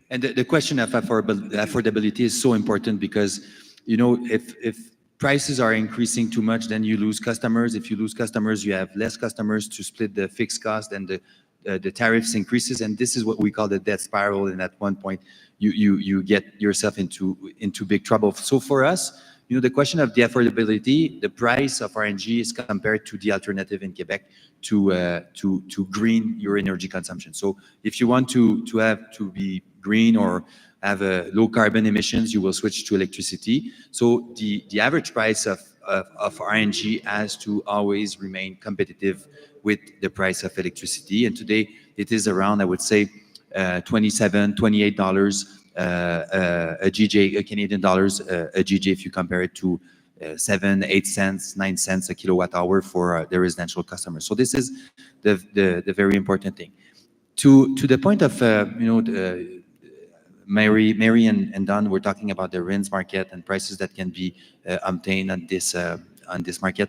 And the question of affordability is so important because, you know, if prices are increasing too much, then you lose customers. If you lose customers, you have less customers to split the fixed cost, and the tariffs increases. And this is what we call the death spiral. And at one point, you get yourself into big trouble. So for us, you know, the question of the affordability, the price of RNG is compared to the alternative in Quebec to green your energy consumption. So if you want to be green or have low carbon emissions, you will switch to electricity. So the average price of RNG has to always remain competitive with the price of electricity. And today it is around, I would say, $27, $28 a GJ, Canadian dollars a GJ, if you compare it to 7, 8 cents, 9 cents a kilowatt hour for the residential customers. So this is the very important thing. To the point of you know, Mary and Don were talking about the RINs market and prices that can be obtained on this market.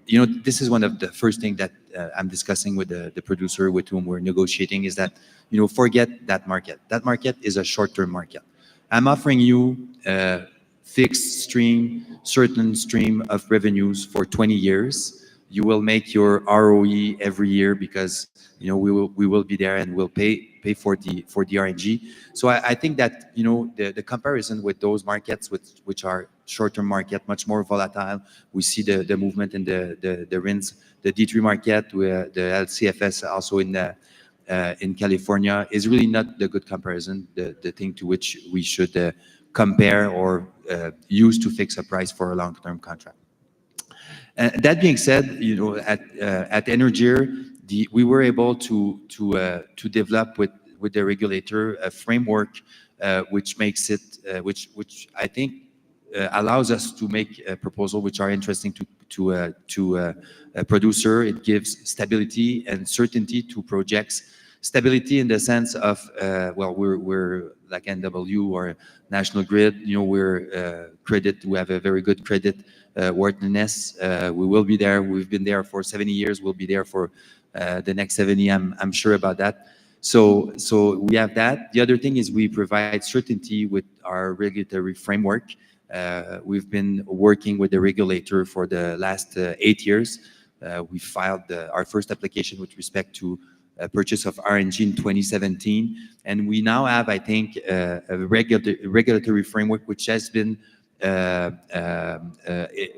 You know, this is one of the first things that I'm discussing with the producer with whom we're negotiating, is that, you know, forget that market. That market is a short-term market. I'm offering you a fixed stream, certain stream of revenues for 20 years. You will make your ROE every year because, you know, we will be there and we'll pay for the RNG. So I think that, you know, the comparison with those markets which are short-term market, much more volatile. We see the movement in the RINs, the D3 market, where the LCFS also in California is really not the good comparison, the thing to which we should compare or use to fix a price for a long-term contract. That being said, you know, at Énergir, we were able to develop with the regulator a framework which makes it, which I think allows us to make a proposal which are interesting to a producer. It gives stability and certainty to projects. Stability in the sense of, well, we're like NW or National Grid, you know, we're we have a very good credit worthiness. We will be there. We've been there for 70 years. We'll be there for the next 70. I'm sure about that. So we have that. The other thing is we provide certainty with our regulatory framework. We've been working with the regulator for the last 8 years. We filed our first application with respect to purchase of RNG in 2017. And we now have, I think, a regulatory framework which has been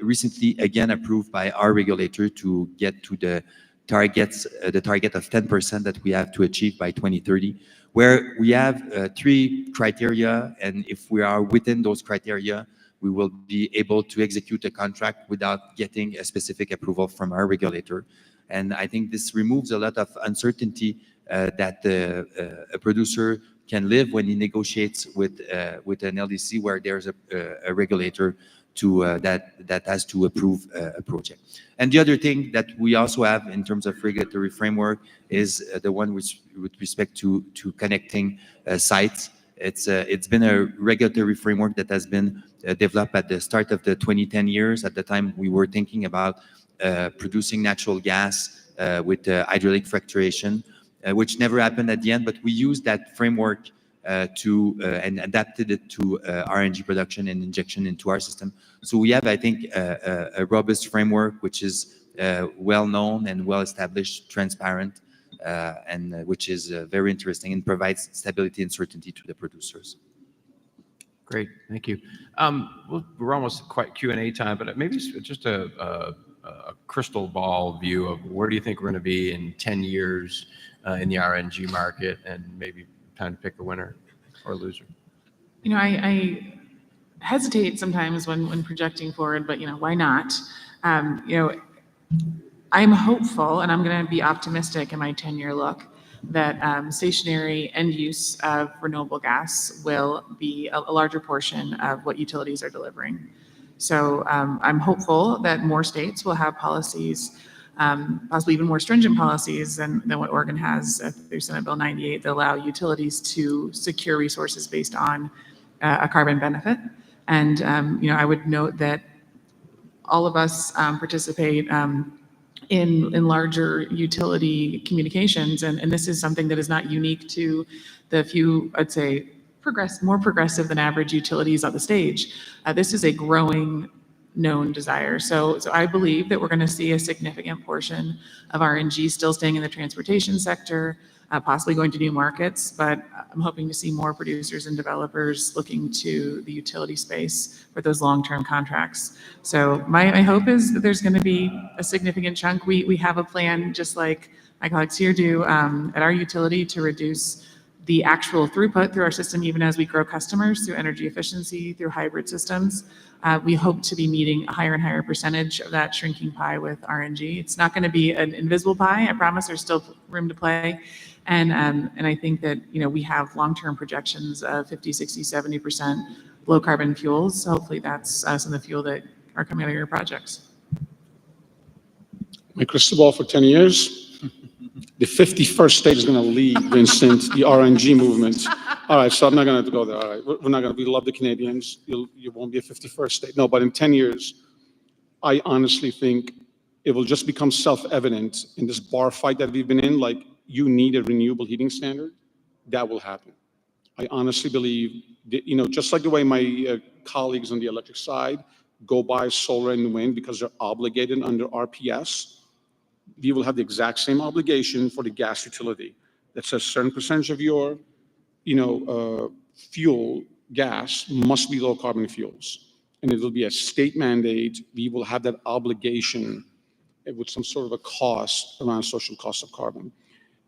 recently again approved by our regulator to get to the target of 10% that we have to achieve by 2030, where we have 3 criteria, and if we are within those criteria, we will be able to execute a contract without getting a specific approval from our regulator. And I think this removes a lot of uncertainty that a producer can live when he negotiates with an LDC where there's a regulator that has to approve a project. And the other thing that we also have in terms of regulatory framework is the one with respect to connecting sites. It's been a regulatory framework that has been developed at the start of the 2010 years. At the time, we were thinking about producing natural gas with hydraulic fracturation, which never happened at the end. But we used that framework and adapted it to RNG production and injection into our system. So we have, I think, a robust framework which is well known and well established, transparent, and which is very interesting and provides stability and certainty to the producers.
Great, thank you. We're almost quite Q&A time, but maybe just a crystal ball view of where do you think we're going to be in 10 years in the RNG market, and maybe time to pick a winner or loser.
You know, I hesitate sometimes when projecting forward, but why not? I'm hopeful, and I'm going to be optimistic in my 10-year look, that stationary end use of renewable gas will be a larger portion of what utilities are delivering. So I'm hopeful that more states will have policies, possibly even more stringent policies than what Oregon has through Senate Bill 98, that allow utilities to secure resources based on a carbon benefit. And I would note that all of us participate in larger utility communications, and this is something that is not unique to the few, I'd say, more progressive than average utilities on the stage. This is a growing known desire. So I believe that we're going to see a significant portion of RNG still staying in the transportation sector, possibly going to new markets, but I'm hoping to see more producers and developers looking to the utility space for those long-term contracts. So my hope is that there's going to be a significant chunk. We have a plan, just like my colleagues here do, at our utility, to reduce the actual throughput through our system, even as we grow customers through energy efficiency, through hybrid systems. We hope to be meeting a higher and higher percentage of that shrinking pie with RNG. It's not going to be an invisible pie. I promise there's still room to play. And I think that, we have long-term projections of 50, 60, 70% low carbon fuels. So hopefully that's some of the fuel that are coming out of your projects.
My crystal ball for 10 years. The 51st state is going to lead, Vincent, the RNG movement. All right, so I'm not going to go there. All right, we're not going to. We love the Canadians. You won't be a 51st state. No, but in 10 years, I honestly think it will just become self-evident in this bar fight that we've been in. Like, you need a renewable heating standard. That will happen. I honestly believe that, just like the way my colleagues on the electric side go buy solar and wind because they're obligated under RPS. We will have the exact same obligation for the gas utility that says a certain percentage of your, fuel, gas must be low carbon fuels. And it will be a state mandate. We will have that obligation with some sort of a cost around social cost of carbon.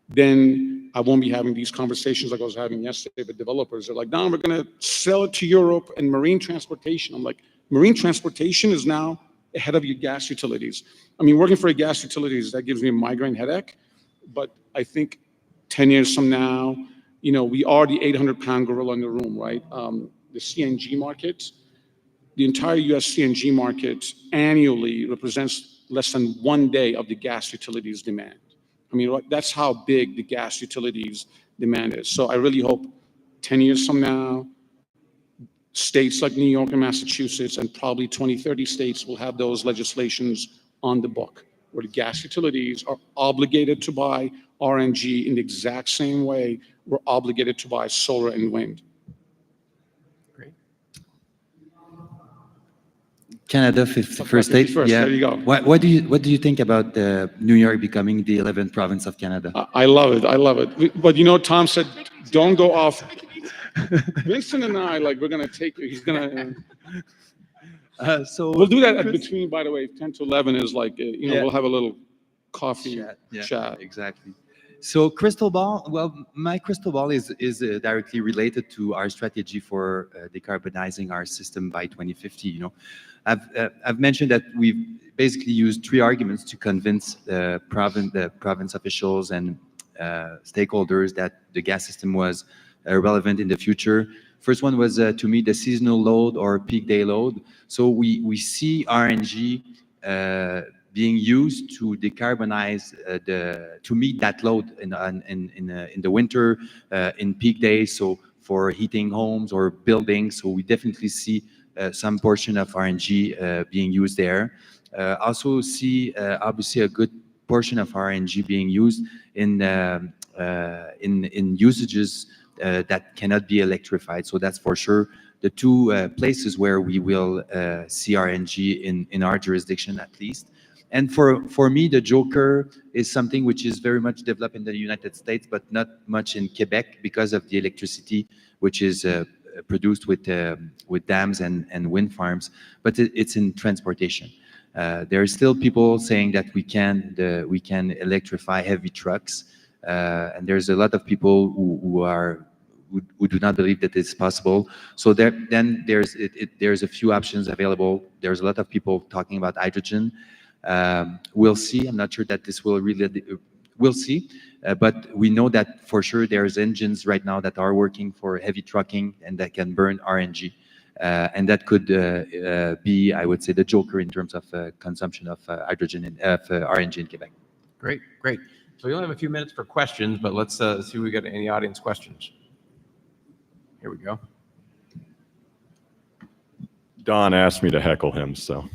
Then I won't be having these conversations like I was having yesterday with developers. They're like, no, we're going to sell it to Europe and marine transportation. I'm like, marine transportation is now ahead of your gas utilities. I mean, working for a gas utilities, that gives me a migraine headache. But I think 10 years from now, we are the 800-pound gorilla in the room, right? The CNG market, the entire US CNG market annually represents less than 1 day of the gas utilities demand. I mean, that's how big the gas utilities demand is. So I really hope 10 years from now, states like New York and Massachusetts, and probably 20, 30 states will have those legislations on the book, where the gas utilities are obligated to buy RNG in the exact same way we're obligated to buy solar and wind.
Great.
Canada, 51st state.
51st,
yeah.
There you go.
What do you think about New York becoming the 11th province of Canada?
I love it. I love it. But Tom said, don't go off. Vincent and I, we're going to take you. He's going to.
So
we'll do that at between, by the way, 10 to 11 is we'll have a little coffee chat.
Exactly. So crystal ball, well, my crystal ball is directly related to our strategy for decarbonizing our system by 2050. I've mentioned that we've basically used 3 arguments to convince the province officials and stakeholders that the gas system was relevant in the future. First one was to meet the seasonal load or peak day load. So we see RNG being used to decarbonize to meet that load in the winter, in peak days. So for heating homes or buildings, so we definitely see some portion of RNG being used there. Also see obviously a good portion of RNG being used in usages that cannot be electrified. So that's for sure the two places where we will see RNG in our jurisdiction at least. And for me, the Joker is something which is very much developed in the United States, but not much in Quebec because of the electricity which is produced with dams and wind farms, but it's in transportation. There are still people saying that we can electrify heavy trucks, and there's a lot of people who do not believe that it's possible. So there's a few options available. There's a lot of people talking about hydrogen. We'll see. I'm not sure that this will really. We'll see, but we know that for sure there's engines right now that are working for heavy trucking and that can burn RNG, and that could be, I would say, the Joker in terms of consumption of hydrogen and RNG in Quebec.
Great, great. So we only have a few minutes for questions, but let's see if we got any audience questions. Here we go.
Don asked me to heckle him, so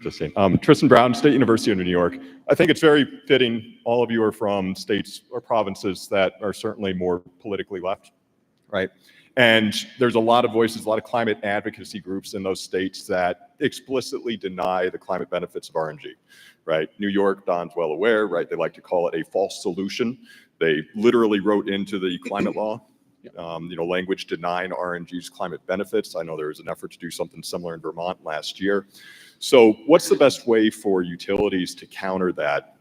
just saying. Tristan Brown, State University of New York. I think it's very fitting. All of you are from states or provinces that are certainly more politically left, right? And there's a lot of voices, a lot of climate advocacy groups in those states that explicitly deny the climate benefits of RNG, right? New York, Don's well aware, right? They like to call it a false solution. They literally wrote into the climate law, language denying RNG's climate benefits. I know there was an effort to do something similar in Vermont last year. So what's the best way for utilities to counter that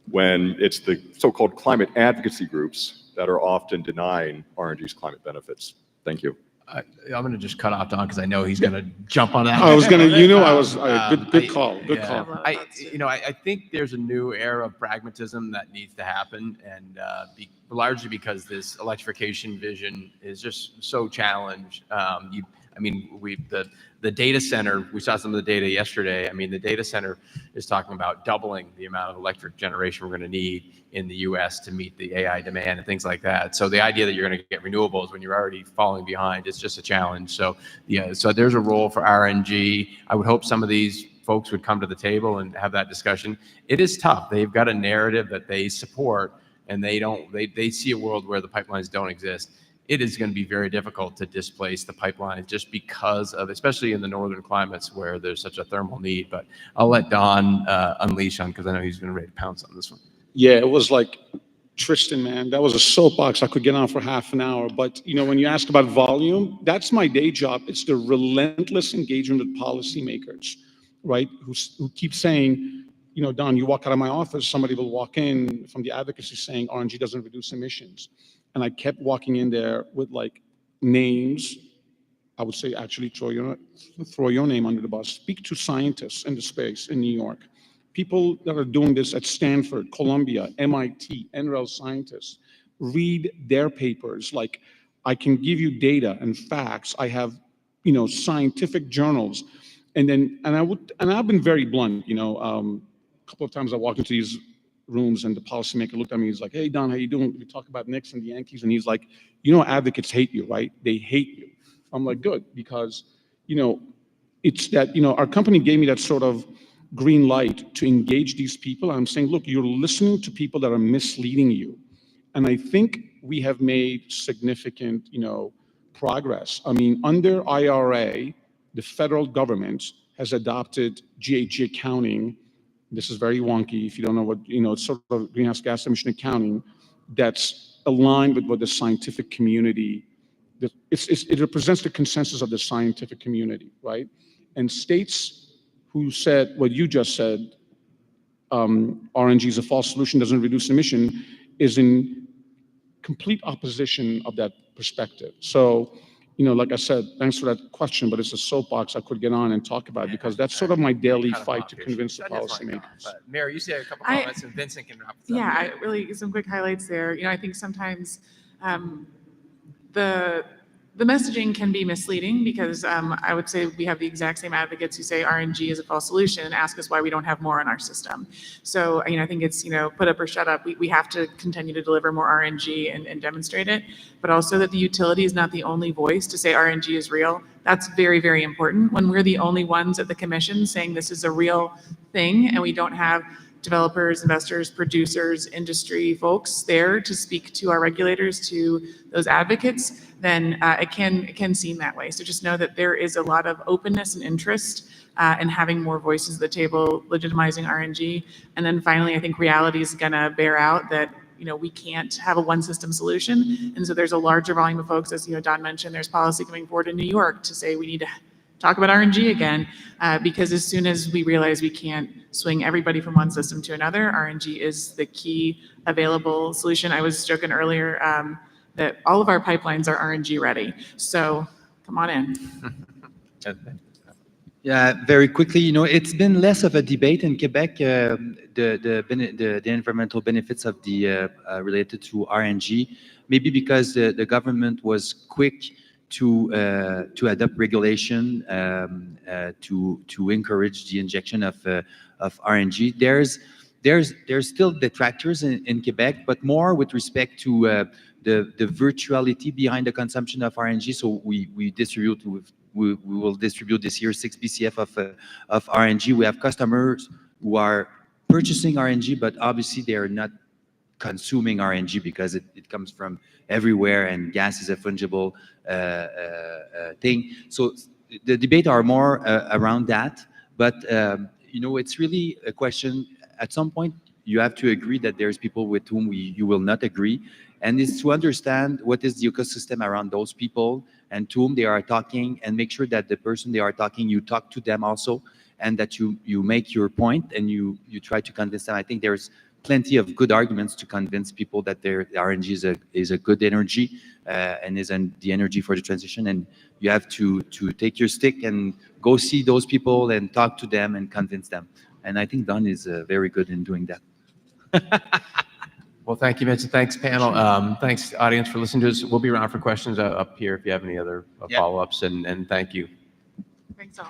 when it's the so-called climate advocacy groups that are often denying RNG's climate benefits? Thank you.
I'm going to just cut off Don because I know he's going to jump on that.
I was going to, good call.
I think there's a new era of pragmatism that needs to happen, and largely because this electrification vision is just so challenged. The data center, we saw some of the data yesterday. I mean, the data center is talking about doubling the amount of electric generation we're going to need in the US to meet the AI demand and things like that. So the idea that you're going to get renewables when you're already falling behind is just a challenge. So so there's a role for RNG. I would hope some of these folks would come to the table and have that discussion. It is tough. They've got a narrative that they support, and they see a world where the pipelines don't exist. It is going to be very difficult to displace the pipeline just because of, especially in the northern climates where there's such a thermal need. But I'll let Don unleash on, because I know he's going to ready to pounce on this one.
Yeah, it was like, Tristan, man, that was a soapbox I could get on for half an hour. But, when you ask about volume, that's my day job. It's the relentless engagement with policymakers, right, who keep saying, Don, you walk out of my office, somebody will walk in from the advocacy saying RNG doesn't reduce emissions. And I kept walking in there with like names. I would say, actually, throw your name under the bus. Speak to scientists in the space in New York. People that are doing this at Stanford, Columbia, MIT, NREL scientists. Read their papers. Like, I can give you data and facts. I have, scientific journals. And I've been very blunt, a couple of times I walked into these rooms and the policymaker looked at me, he's like, hey, Don, how you doing? We talk about Knicks and the Yankees. And he's like, advocates hate you, right? They hate you. I'm like, good, because, it's that, our company gave me that sort of green light to engage these people. I'm saying, look, you're listening to people that are misleading you. And I think we have made significant, progress. I mean, under IRA, the federal government has adopted GHG accounting. This is very wonky. If you don't know what, it's sort of greenhouse gas emission accounting that's aligned with what the scientific community, it represents the consensus of the scientific community, right? And states who said what you just said, RNG is a false solution, doesn't reduce emission, is in complete opposition of that perspective. So, like I said, thanks for that question, but it's a soapbox I could get on and talk about, because that's sort of my daily fight to convince the policymakers.
Mary, you say a couple comments, and Vincent can wrap this up.
Yeah, really some quick highlights there. I think sometimes the messaging can be misleading, because I would say we have the exact same advocates who say RNG is a false solution and ask us why we don't have more in our system. So, I think it's, put up or shut up. We have to continue to deliver more RNG and demonstrate it, but also that the utility is not the only voice to say RNG is real. That's very, very important. When we're the only ones at the commission saying this is a real thing, and we don't have developers, investors, producers, industry folks there to speak to our regulators, to those advocates, then it can seem that way. So just know that there is a lot of openness and interest in having more voices at the table, legitimizing RNG. And then finally, I think reality is going to bear out that we can't have a one system solution. And so there's a larger volume of folks, as Don mentioned, there's policy coming forward in New York to say we need to talk about RNG again, because as soon as we realize we can't swing everybody from one system to another, RNG is the key available solution. I was joking earlier that all of our pipelines are RNG ready. So come on in.
Yeah, very quickly, it's been less of a debate in Quebec, the environmental benefits of the related to RNG, maybe because the government was quick to adopt regulation to encourage the injection of RNG. There's still detractors in Quebec, but more with respect to the virtuality behind the consumption of RNG. So we will distribute this year 6 BCF of RNG. We have customers who are purchasing RNG, but obviously they are not consuming RNG because it comes from everywhere, and gas is a fungible thing. So the debate are more around that, but it's really a question. At some point, you have to agree that there's people with whom you will not agree, and it's to understand what is the ecosystem around those people and to whom they are talking, and make sure that the person they are talking, you talk to them also, and that you make your point and you try to convince them. I think there's plenty of good arguments to convince people that their RNG is a good energy and is the energy for the transition. And you have to take your stick and go see those people and talk to them and convince them. And I think Don is very good in doing that.
Well, thank you, Vincent. Thanks, panel. Thanks, audience, for listening to us. We'll be around for questions up here if you have any other follow-ups, and thank you.
Thanks all.